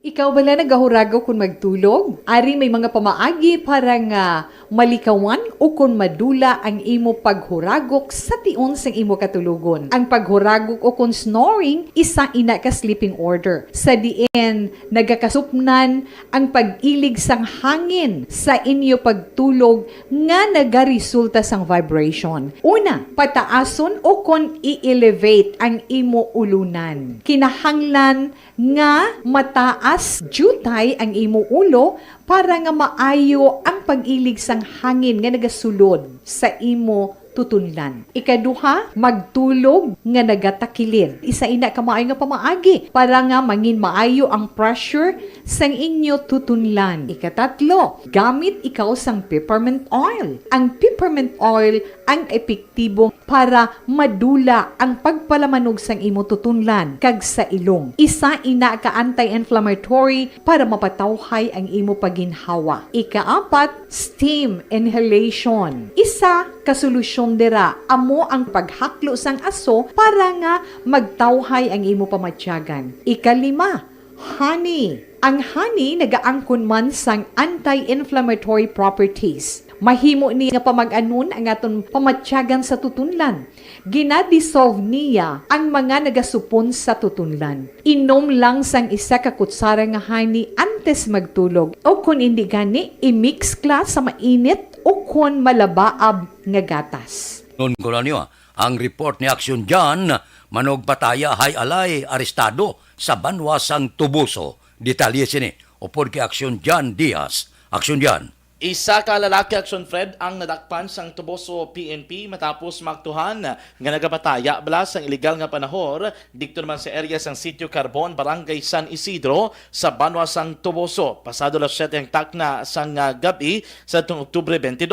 Ikaw bala nagahurago kung magtulog? Ari may mga pamaagi para nga malikawan o kung madula ang imo paghuragok sa tion sang imo katulugon. Ang paghuragok o kung snoring, isa ina ka sleeping order. Sa diin, nagakasupnan ang pag-ilig sang hangin sa inyo pagtulog nga nagaresulta sang vibration. Una, pataason o kung i-elevate ang imo ulunan. Kinahanglan nga mataas jutay ang imo ulo para nga maayo ang pag-ilig sang hangin nga nagasulod sa imo tutunlan. Ikaduha, magtulog nga nagatakilid. Isa ina ka maayo nga pamaagi para nga mangin maayo ang pressure sang inyo tutunlan. Ikatatlo, gamit ikaw sang peppermint oil. Ang peppermint oil ang epektibo para madula ang pagpalamanog sang imo tutunlan kag sa ilong. Isa ina ka anti-inflammatory para mapatawhay ang imo paginhawa. Ikaapat, steam inhalation. Isa ka solusyon dira amo ang paghaklo sang aso para nga magtawhay ang imo pamatyagan. Ikalima, honey. Ang honey nagaangkon man sang anti-inflammatory properties. Mahimo ni nga pamag-anon ang aton pamatyagan sa tutunlan. Ginadissolve niya ang mga nagasupon sa tutunlan. Inom lang sang isa ka kutsara nga honey antes magtulog. O kung hindi gani, i-mix kla sa mainit o kung malabaab nga gatas. Noon ko na niyo, ang report ni Aksyon Jan, manog pataya hay alay arestado sa banwasang Tubuso. Detalye sini, upod kay Aksyon Jan Diaz. Aksyon Jan. Isa ka lalaki, Action Fred, ang nadakpan sang Tuboso PNP matapos magtuhan nga nagapataya bala sang illegal nga panahor dikto naman sa area sang Sitio Carbon, Barangay San Isidro sa Banwa sang Tuboso. Pasado las 7 ang takna sang gabi sa Oktubre 22.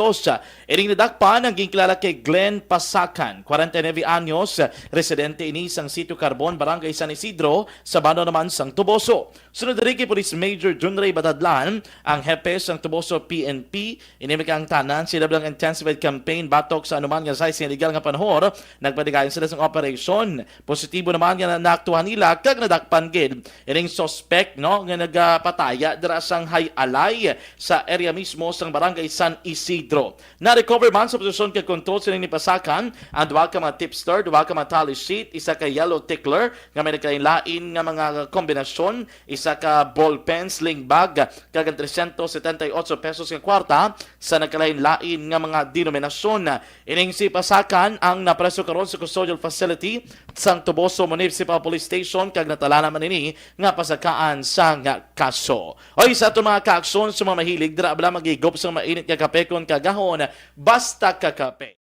Iring nadakpan ang ginkilala kay Glenn Pasakan, 49 anyos, residente ini sang Sitio Carbon, Barangay San Isidro sa Banwa naman sang Tuboso. Sunod diri kay Police Major Junray Batadlan, ang hepe sang Tuboso PNP, inimik ang tanan sila bilang intensified campaign batok sa anuman nga size illegal nga panahor. Nagpadigayon sila sa operation. Positibo naman nga naaktuhan nila kag nadakpan gid ining suspect no nga nagapataya dira sang hay alay sa area mismo sang Barangay San Isidro. Na-recover man sa posisyon kay control sila ni Pasakan ang duwa ka mga tipster, duwa ka mga tally sheet, isa ka yellow tickler nga may nagkalain nga mga kombinasyon, isa ka ball pen, sling bag kag 378 pesos nga kwarta sa nagkalain-lain nga mga denominasyon. Ining si Pasakan ang napreso karon sa custodial facility sang Tuboso Municipal Police Station kag natala naman ini nga pasakaan sang kaso. Oy, sa ato mga kaaksyon sa mga mahilig dira bala magigop sa mainit nga kape kon kagahon basta kakape.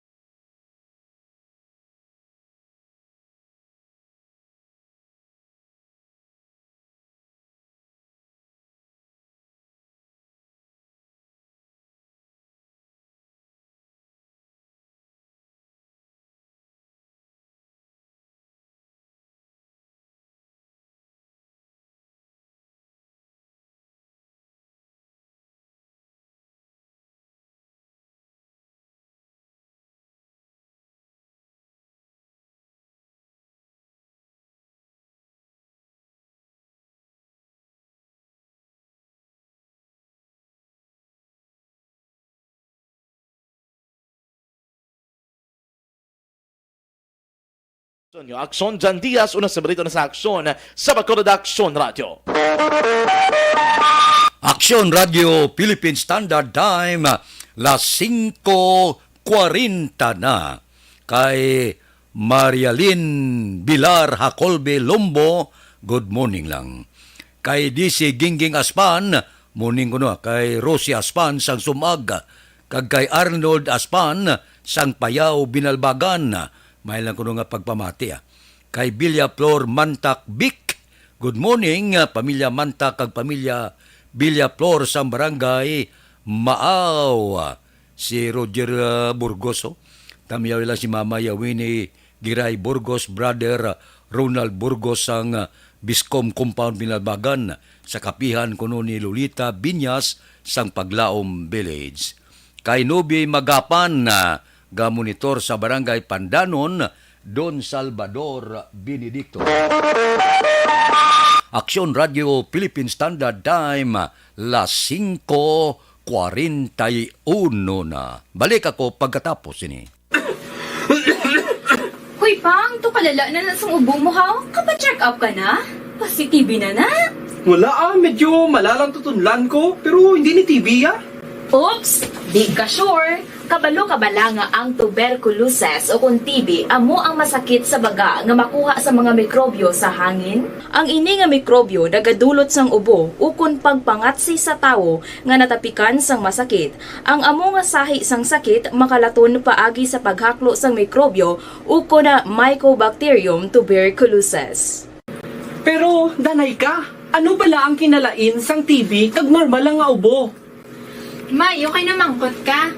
Aksyon Jan Diaz, una sa balita na sa aksyon sa Bacolod Aksyon Radio. Aksyon Radio Philippine Standard Time, las 5:40 na. Kay Marialyn Bilar Hacolbe Lombo, good morning lang. Kay DC Gingging Aspan, morning ko na. Kay Rosie Aspan sang Sumag, kag kay Arnold Aspan sang Payaw Binalbagan, may lang ko nga pagpamati. Kay Bilya Flor Mantak Bic, good morning, pamilya Mantak kag pamilya Bilya Flor sa barangay Maaw. Si Roger Burgos, tamiyaw lang si Mama Yawini Giray Burgos, brother Ronald Burgos sang Biscom Compound Binalbagan, sa kapihan kuno ni Lolita Binyas sang Paglaom Village. Kay Nubi Magapan, ga-monitor sa barangay Pandanon, Don Salvador Benedicto. Aksyon Radio Philippine Standard Time, las 5:41 na. Balik ako pagkatapos ini. Hoy Pang, to kalala na sa ubo mo ha? Kapa-check up ka na? Positibo na na? Wala medyo malalang tutunlan ko, pero hindi ni TB Oops, di ka sure. Kabalo-kabala nga ang tuberculosis o kung TB amo ang masakit sa baga nga makuha sa mga mikrobyo sa hangin. Ang ini nga mikrobyo nagadulot sang ubo ukon pagpangatsi sa tawo nga natapikan sang masakit. Ang amo nga sahi sang sakit makalaton paagi sa paghaklo sang mikrobyo ukon na Mycobacterium tuberculosis. Pero, danay ka, ano bala ang kinalain sang TB kag normal lang nga ubo? May, okay na mangkot ka.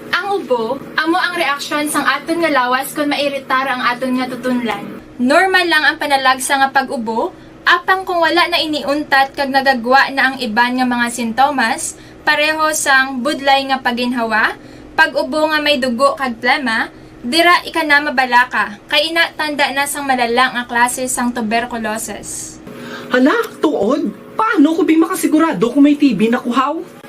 Ang ubo, Amo ang reaksyon sang aton nga lawas kung mairitar ang aton nga tutunlan. Normal lang ang panalagsa nga pag-ubo, apang kung wala na iniuntat kag nagagwa na ang iban nga mga sintomas, pareho sang budlay nga paginhawa, pag-ubo nga may dugo kag plema, dira ika na mabalaka, kay ina tanda na sang malala nga klase sang tuberculosis. Hala, tuod? Paano ko makasigurado kung may TB na kuhaw?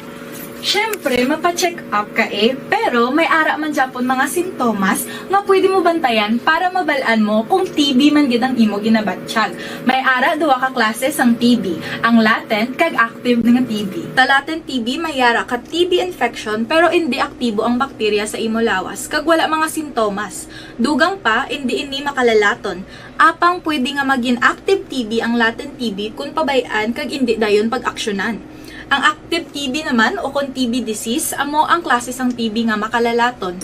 Siyempre, mapacheck up ka pero may ara man Japon mga sintomas nga pwede mo bantayan para mabalaan mo kung TB man gid ang imo ginabatsyag. May ara duwa ka klase sang TB, ang latent kag active nga TB. Ta latent TB may ara ka TB infection pero hindi aktibo ang bakterya sa imo lawas kag wala mga sintomas. Dugang pa hindi ini makalalaton. Apang pwede nga maging active TB ang latent TB kung pabayaan kag hindi dayon pag-aksyonan. Ang active TB naman o kung TB disease, amo ang klase sang TB nga makalalaton.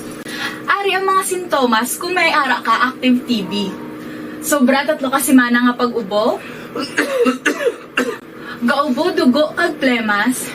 Ari ang mga sintomas kung may ara ka active TB. Sobra 3 ka semana nga pag-ubo, gaubo, dugo, kag plemas,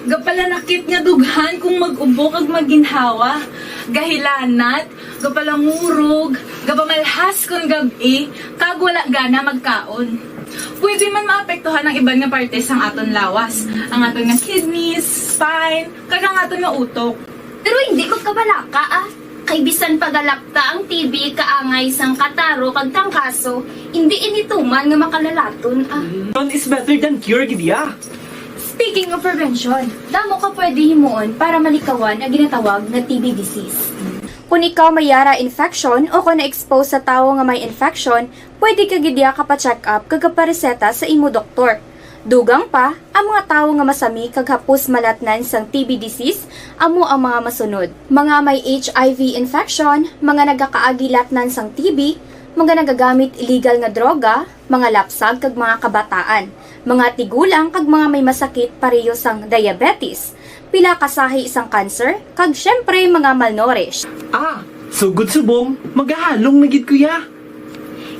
gapalanakit nga dughan kung mag-ubo kag maginhawa, gahilanat, gapalangurog, gapamalhas kung gabi, kag wala gana magkaon. Pwede man maapektuhan ang iban nga parte sang aton lawas, ang aton nga kidneys, spine, kag ang aton nga utok. Pero hindi ko kabalaka Kay bisan pagalakta ang TB kaangay sang kataro kag tangkaso, hindi inituman nga makalalaton None is better than cure, gidya. Speaking of prevention, damo ka pwede himuon para malikawan ang ginatawag na TB disease. Kung ikaw may yara infection o kung na-expose sa tao nga may infection, pwede ka gidya ka pa-check up kag pareseta sa imo doktor. Dugang pa, ang mga tao nga masami kag hapos malatnan sang TB disease, amo ang mga masunod. Mga may HIV infection, mga nagakaagilatnan sang TB, mga nagagamit illegal nga droga, mga lapsag kag mga kabataan, mga tigulang kag mga may masakit pareho sang diabetes, pila kasahi isang cancer, kag syempre mga malnourished. Sugod subong, magahalong nagid kuya.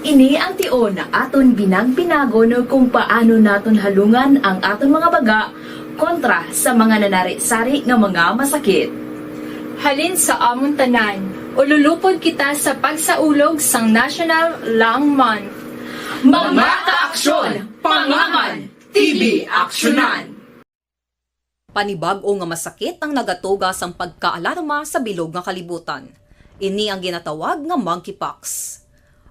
Ini ang tion na aton binag-binagon kung paano naton halungan ang aton mga baga kontra sa mga nanari-sari nga mga masakit. Halin sa amon tanan, ululupod kita sa pagsaulog sang National Lung Month. Mga kaaksyon, pangaman, TB aksyonan! Panibag-o nga masakit ang nagatuga sang pagkaalarma sa bilog nga kalibutan. Ini ang ginatawag nga monkeypox.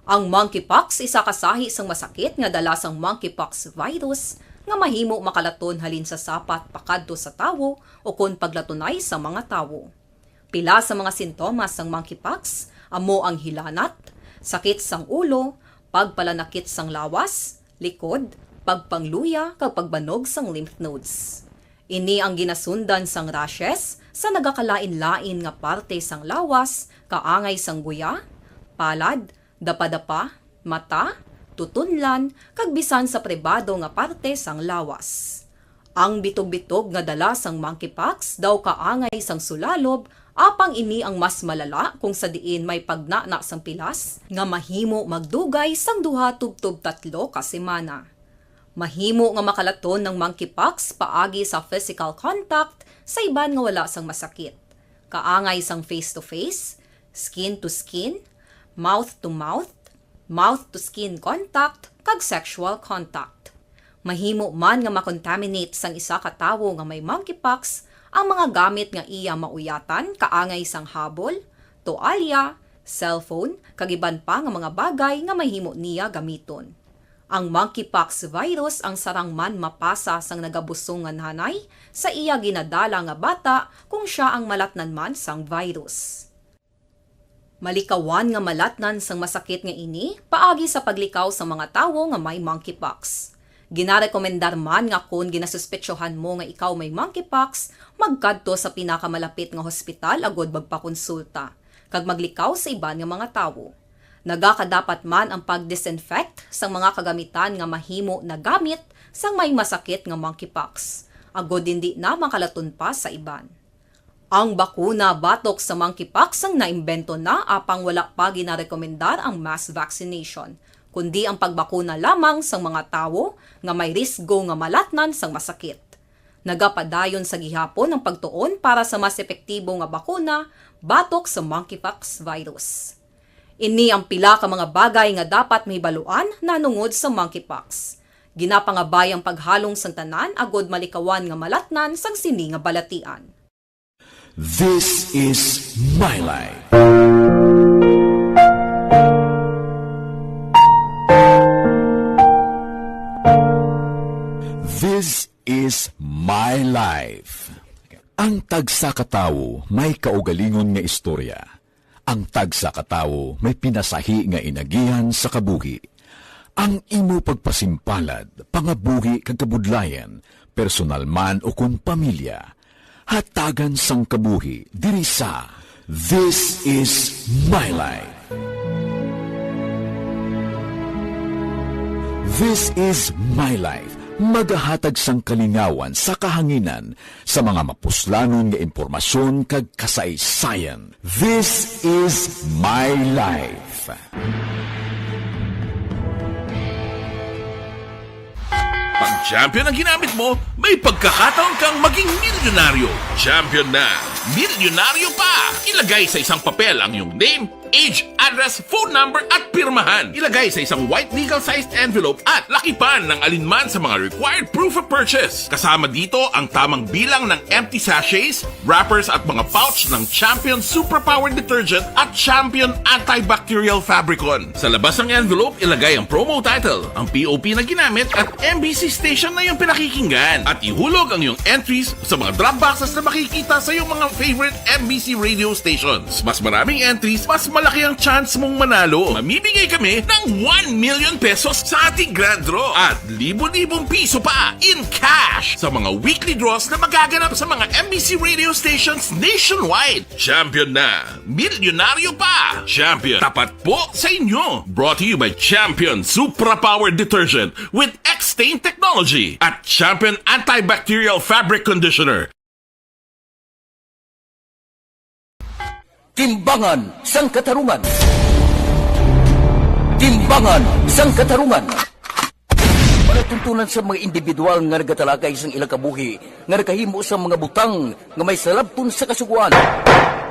Ang monkeypox isa kasahi sang masakit nga dala sang monkeypox virus nga mahimo makalaton halin sa sapat pakadto sa tawo o kon paglatunay sa mga tawo. Pila sa mga sintomas sang monkeypox amo ang hilanat, sakit sang ulo, pagpalanakit sang lawas, likod, pagpangluya kag pagbanog sang lymph nodes. Ini ang ginasundan sang rashes sa nagakalain-lain nga parte sang lawas, kaangay sang guya, palad, dapadapa, mata, tutunlan, kag bisan sa pribado nga parte sang lawas. Ang bitog-bitog nga dala sang monkeypox daw kaangay sang sulalob, apang ini ang mas malala kung sa diin may pagnana sang pilas nga mahimo magdugay sang 2 tubtob 3 ka semana. Mahimo nga makalaton ng monkeypox paagi sa physical contact sa iban nga wala sang masakit. Kaangay sang face-to-face, skin-to-skin, mouth-to-mouth, mouth-to-skin contact, kag sexual contact. Mahimo man nga makontaminate sang isa ka tawo nga may monkeypox ang mga gamit nga iya mauyatan kaangay sang habol, toalya, cellphone, kag iban pa nga mga bagay nga mahimo niya gamiton. Ang monkeypox virus ang sarang man mapasa sang nagabusong nga nanay sa iya ginadala nga bata kung siya ang malatnan man sang virus. Malikawan nga malatnan sang masakit nga ini paagi sa paglikaw sa mga tawo nga may monkeypox. Ginarekomendar man nga kung ginasuspetsyohan mo nga ikaw may monkeypox, magkadto sa pinakamalapit nga hospital agod magpakonsulta kag maglikaw sa iban nga mga tawo. Nagakadapat man ang pag-disinfect sa mga kagamitan nga mahimo na gamit sang may masakit nga monkeypox. Agod hindi na makalaton pa sa iban. Ang bakuna batok sa monkeypox ang naimbento na apang wala pa ginarekomendar ang mass vaccination, kundi ang pagbakuna lamang sang mga tawo nga may risgo nga malatnan sang masakit. Nagapadayon sa gihapon ng pagtuon para sa mas epektibo nga bakuna batok sa monkeypox virus. Ini ang pila ka mga bagay nga dapat mahibaluan nanungod sa monkeypox. Ginapangabay ang paghalong sang tanan agod malikawan nga malatnan sang sini nga balatian. This is my life. This is my life. Ang tagsa katawo may kaugalingon nga istorya. Ang tagsa katawo may pinasahi nga inagihan sa kabuhi. Ang imo pagpasimpalad, pangabuhi kag kabudlayan, personal man o kung pamilya, hatagan sang kabuhi diri sa This is my life. This is my life. Magahatag sang kalingawan sa kahanginan sa mga mapuslanon nga impormasyon kag kasaysayan. This is my life. Pag champion ang ginamit mo, may pagkakataon kang maging milyonaryo. Champion na, milyonaryo pa! Ilagay sa isang papel ang iyong name, age, address, phone number at pirmahan. Ilagay sa isang white legal-sized envelope at lakipan ng alinman sa mga required proof of purchase. Kasama dito ang tamang bilang ng empty sachets, wrappers at mga pouch ng Champion Superpower Detergent at Champion Antibacterial Fabricon. Sa labas ng envelope, ilagay ang promo title, ang POP na ginamit at MBC station na yung pinakikinggan. At ihulog ang iyong entries sa mga drop boxes na makikita sa iyong mga favorite MBC radio stations. Mas maraming entries, mas malaki ang chance mong manalo. Mamimigay kami ng 1 million pesos sa ating grand draw at libo-libong piso pa in cash sa mga weekly draws na magaganap sa mga MBC radio stations nationwide. Champion na, milyonaryo pa. Champion, tapat po sa inyo. Brought to you by Champion Superpower Detergent with X-Stain Technology at Champion Antibacterial Fabric Conditioner. Timbangan sang katarungan. Timbangan sang katarungan. Panatuntunan sa mga individual nga nagatalakay sang ilang kabuhi nga nakahimo sa mga butang nga may salabton sa kasuguan.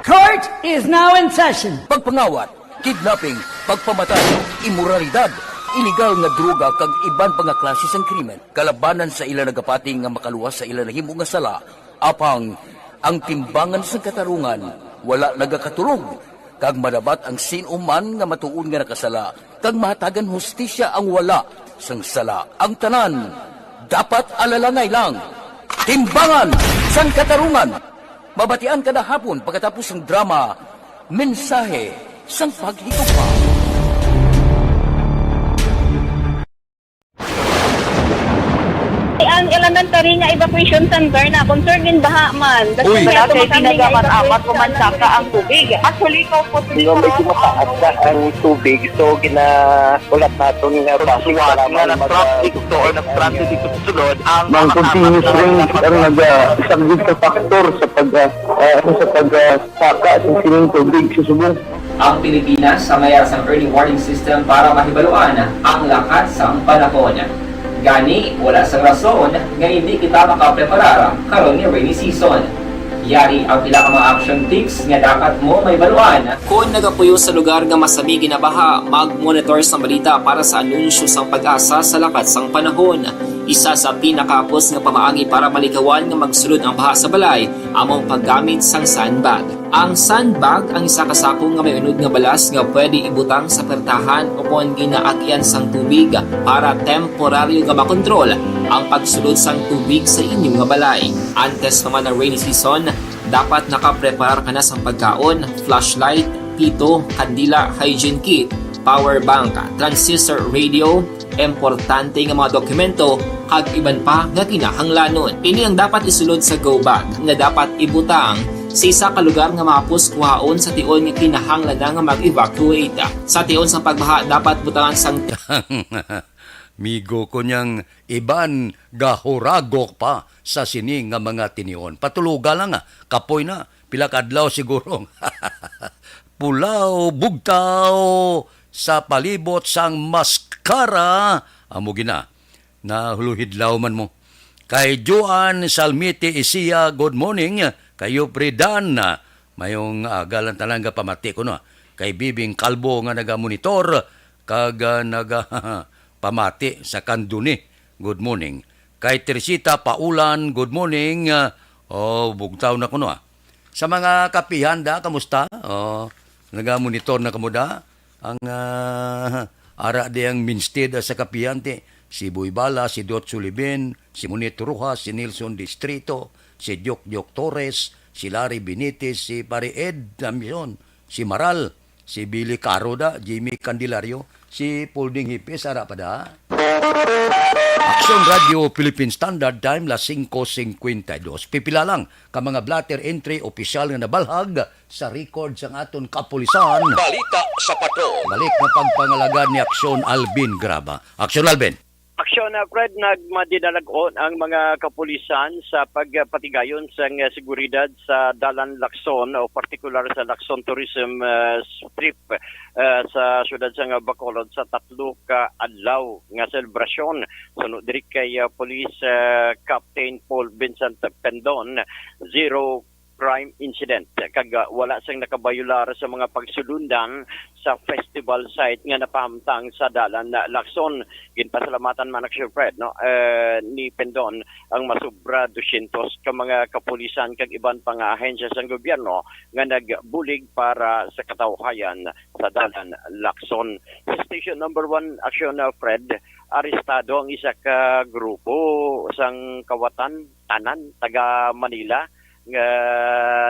Court is now in session. Pagpangawat, kidnapping, pagpamatay, imoralidad, iligal nga droga kag iban pa nga klase sang krimen. Kalabanan sa ila nagapating nga makaluwas sa ila nahimo nga sala, apang ang timbangan sang katarungan wala nagakatulog, kag madabat ang sinuman nga matuon nga nakasala, kag mahatagan hustisya ang wala sang sala. Ang tanan, dapat alalangay lang. Timbangan sang katarungan. Mabatian kada hapon pagkatapos ng drama, mensahe sang paghikupa. Ang elementary nga evacuation center na concern din baha man. Uy, kasi pinagamat-amat kumansaka ang tubig. Actually, ko po medyo mataas na ang tubig. So, ginaulat natin nga basiwat nga na-traffic to or na-transit dito sa sulod. Ang continuous range ang nag-isang ka factor sa pagsaka sa sining tubig sa subong. Ang Pilipinas sa mayas ang early warning system para mahibaluan ang lakas ng panahon. Gani, wala sang rason nga hindi kita makapreparar karon ni rainy season. Yari ang pila ka mga action tips nga dapat mo may baluan. Kung nagapuyo sa lugar nga masami ginabaha, mag-monitor sa balita para sa anunsyo sang pag-asa sa lakat sang panahon. Isa sa pinakapos nga pamaagi para malikawan nga magsulod ang baha sa balay, among paggamit sang sandbag. Ang sandbag ang isa kasako nga may unod nga balas nga pwede ibutang sa pertahan upon ginaagyan sang tubig para temporaryo nga makontrol ang pagsulod sang tubig sa inyong nga balay. Antes naman ng rainy season, dapat nakapreparar ka na sang pagkaon, flashlight, pito, kandila, hygiene kit, power bank, transistor radio, importante nga mga dokumento kag iban pa nga kinahanglanon. Ini ang dapat isulod sa go bag nga dapat ibutang sa isa ka lugar nga mapus kuhaon sa tion nga kinahanglan nga mag-evacuate. Sa tion sa pagbaha dapat butangan sang Migo ko niyang iban gahuragok pa sa sining nga mga tinion. Patuluga lang kapoy na, pila kadlaw siguro. Pulaw, bugtaw, sa palibot sang maskara. Amo gina, nahuluhidlaw man mo. Kay Joan Salmiti Isia, good morning. Kayo Predan, mayong galan talaga pamati ko no. Kay Bibing Kalbo nga naga-monitor, kag naga pamati sa Kanduni, good morning. Kay Teresita Paulan, good morning. Bugtaw na ko no. Sa mga kapihan da, kamusta? Naga-monitor na kamuda. Ang ara di ang minstead sa kapihan ti. Si Boy Bala, si Dot Sullivan, si Monito Rojas, si Nelson Distrito, si Jok Torres, si Larry Benitez, si Pare Ed Damion, si Maral, si Billy Caroda, Jimmy Candelario, si Polding Hipes, ara pa da. Aksyon Radio Philippine Standard Time, las 5:52. Pipila lang ka mga blatter entry opisyal nga nabalhag sa record sa aton kapulisan. Balita sa Patrol. Balik na pagpangalagad ni Aksyon Alvin Graba. Aksyon Alvin. Aksyon na Fred, nagmadidalagon ang mga kapulisan sa pagpatigayon sa seguridad sa Dalan Lacson o partikular sa Lacson Tourism Strip sa syudad sa Bacolod sa 3 ka adlaw nga selebrasyon. Sunod diri kay Police Captain Paul Vincent Pendon, zero crime incident. Kag wala sang nakabayular sa mga pagsulundan sa festival site nga napahamtang sa Dalan Lacson. Ginpasalamatan man Aksyon Fred ni Pendon ang masubra 200 ka mga kapulisan kag iban pang ahensya sa gobyerno nga nagbulig para sa katawhayan sa Dalan Lacson. Sa station number 1 Aksyon Fred, arestado ang isa ka grupo sang kawatan tanan taga Manila nga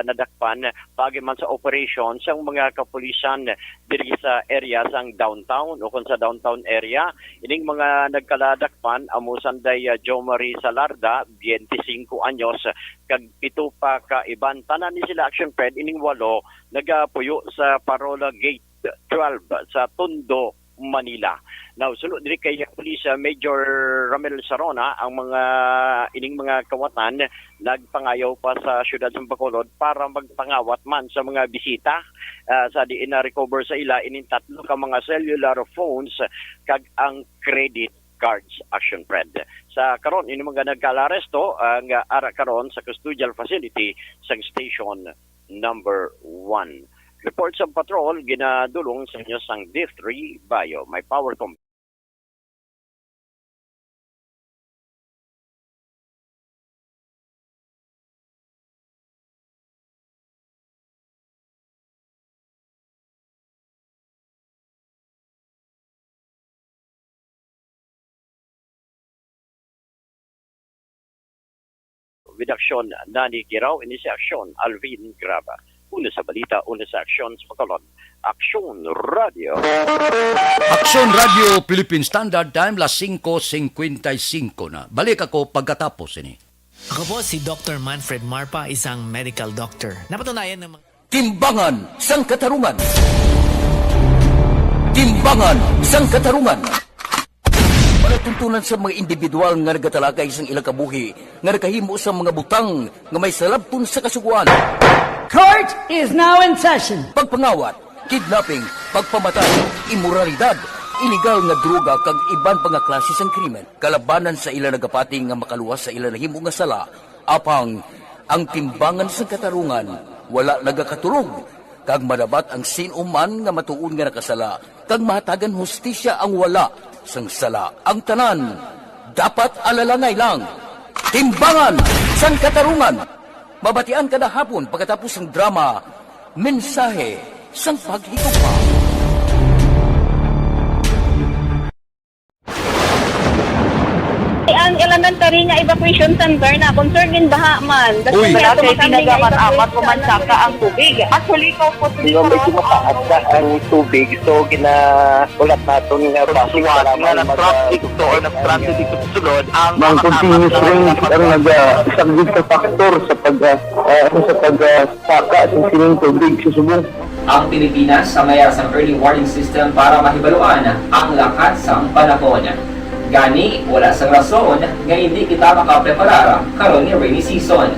nadakpan pagiman sa operation sang mga kapulisan diri sa area sang downtown o kung sa downtown area. Ining mga nagkaladakpan amo sanday Jo Marie Salarda, 25 anyos, kag 7 pa ka iban. Tanan ni sila Action Fred, ining 8 nagapuyo sa Parola Gate 12 sa Tondo, Manila. Now, sulod diri kay Police Major Ramel Sarona, ang mga ining mga kawatan nagpangayaw pa sa syudad sa Bacolod para magpangawat man sa mga bisita sa diin na recover sa ila ining 3 ka mga cellular phones kag ang credit cards Action Fred. Sa karon ini mga nagkalaresto ang ara karon sa custodial facility sa station number 1. Report sa patrol, ginadulong sa inyo sang D3 Bio. May power company. With aksyon, Nani Giraw, inisyasyon, Alvin Graba. Una sa balita, una sa aksyon sa Bacolod. Aksyon Radio. Aksyon Radio Philippine Standard Time, las 5:55 na. Balik ako pagkatapos ini. Ako po si Dr. Manfred Marpa, isang medical doctor. Napatunayan ng mga... Timbangan sang katarungan. Timbangan sang katarungan. Palatuntunan sa mga individual nga nagatalagay sang ilang kabuhi, nga nakahimo sa mga butang nga may salabton sa kasuguan. Court is now in session. Pagpangawat, kidnapping, pagpamatay, immoralidad, illegal nga droga kag iban pa nga klase sang krimen. Kalabanan sa ila nagapati nga makaluwas sa ila nahimo nga sala, apang ang timbangan sa katarungan wala nagakatulog. Kag madabat ang sinuman nga matuon nga nakasala, kag mahatagan hustisya ang wala sang sala. Ang tanan dapat alalangay lang. Timbangan sang katarungan. Mabatian kada hapon pagkatapos ng drama, mensahe sang paghigugma. Ang elementary nga evacuation center na concern in baha man. Uy, kay pinagamat-amat kumansaka ang tubig. Actually, ko po medyo mataas na ang tubig. So, ginaulat natin nga basiwala nga ng traffic to or ng-transit dito sa sulod. Ang continuous range ang nag-isagid sa factor sa pagsaka sa sining tubig sa subong. Ang Pilipinas sa mayroon sa early warning system para mahibaluan ang lakas ng panahon. Gani, wala sang rason nga hindi kita makapreparar karon ni rainy season.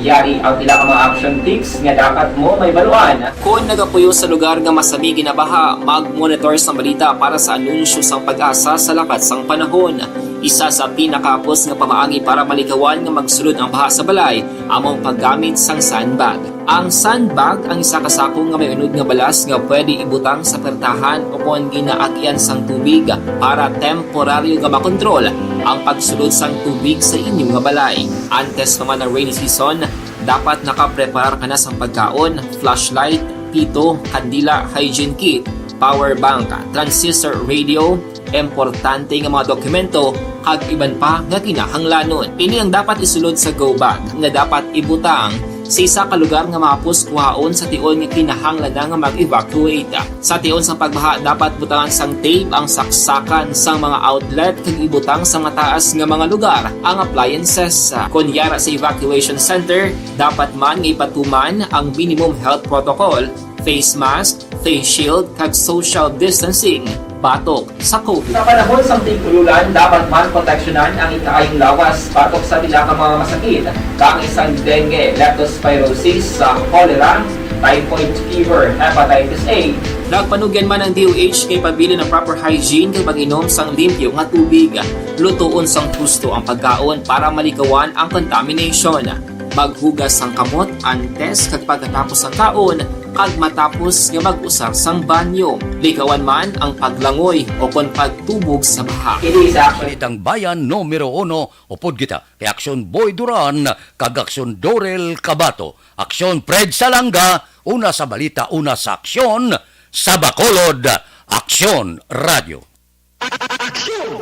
Yari ang pila ka mga action tips nga dapat mo may baluan. Kung nagapuyo sa lugar nga masami ginabaha, mag-monitor sa balita para sa anunsyo sang pag-asa sa lakat sang panahon. Isa sa pinakapos nga pamaagi para malikawan nga magsulod ang baha sa balay, among paggamit sang sandbag. Ang sandbag ang isa kasako nga may unod nga balas nga pwede ibutang sa pertahan o kung ginaagyan sang tubig para temporaryo nga makontrol ang pagsulod sang tubig sa inyong nga balay. Antes naman ng rainy season, dapat nakapreparar ka na sang pagkaon, flashlight, pito, kandila, hygiene kit, power bank, transistor radio, importante nga mga dokumento kag iban pa nga kinahanglanon. Ini ang dapat isulod sa go bag nga dapat ibutang sa isa ka lugar nga mapus kuhaon sa tion nga kinahanglan nga mag-evacuate. Sa tion sa pagbaha dapat butangan sang tape ang saksakan sang mga outlet kag ibutang sa mataas nga mga lugar ang appliances. Kunyara sa evacuation center, dapat man nga ipatuman ang minimum health protocol, face mask, face shield kag social distancing batok sa COVID. Sa panahon sa tigululan, dapat man proteksyonan ang ikaayong lawas batok sa pila ka mga masakit, kang isang dengue, leptospirosis, cholera, typhoid fever, hepatitis A. Nagpanugyan man ang DOH kay pabili ng proper hygiene kay pag-inom sang limpyo nga tubig. Lutuon sang husto ang pagkaon para malikawan ang contamination. Maghugas sang kamot antes kag pagkatapos ang kaon kag matapos nga mag-usar sang banyo. Likawan man ang paglangoy o kon pagtubog sa baha. Itang bayan numero 1 upod kita kay Aksyon Boy Duran kag Aksyon Dorel Cabato. Aksyon Fred Salanga, una sa balita, una sa aksyon, sa Bacolod, Aksyon Radio. Aksyon!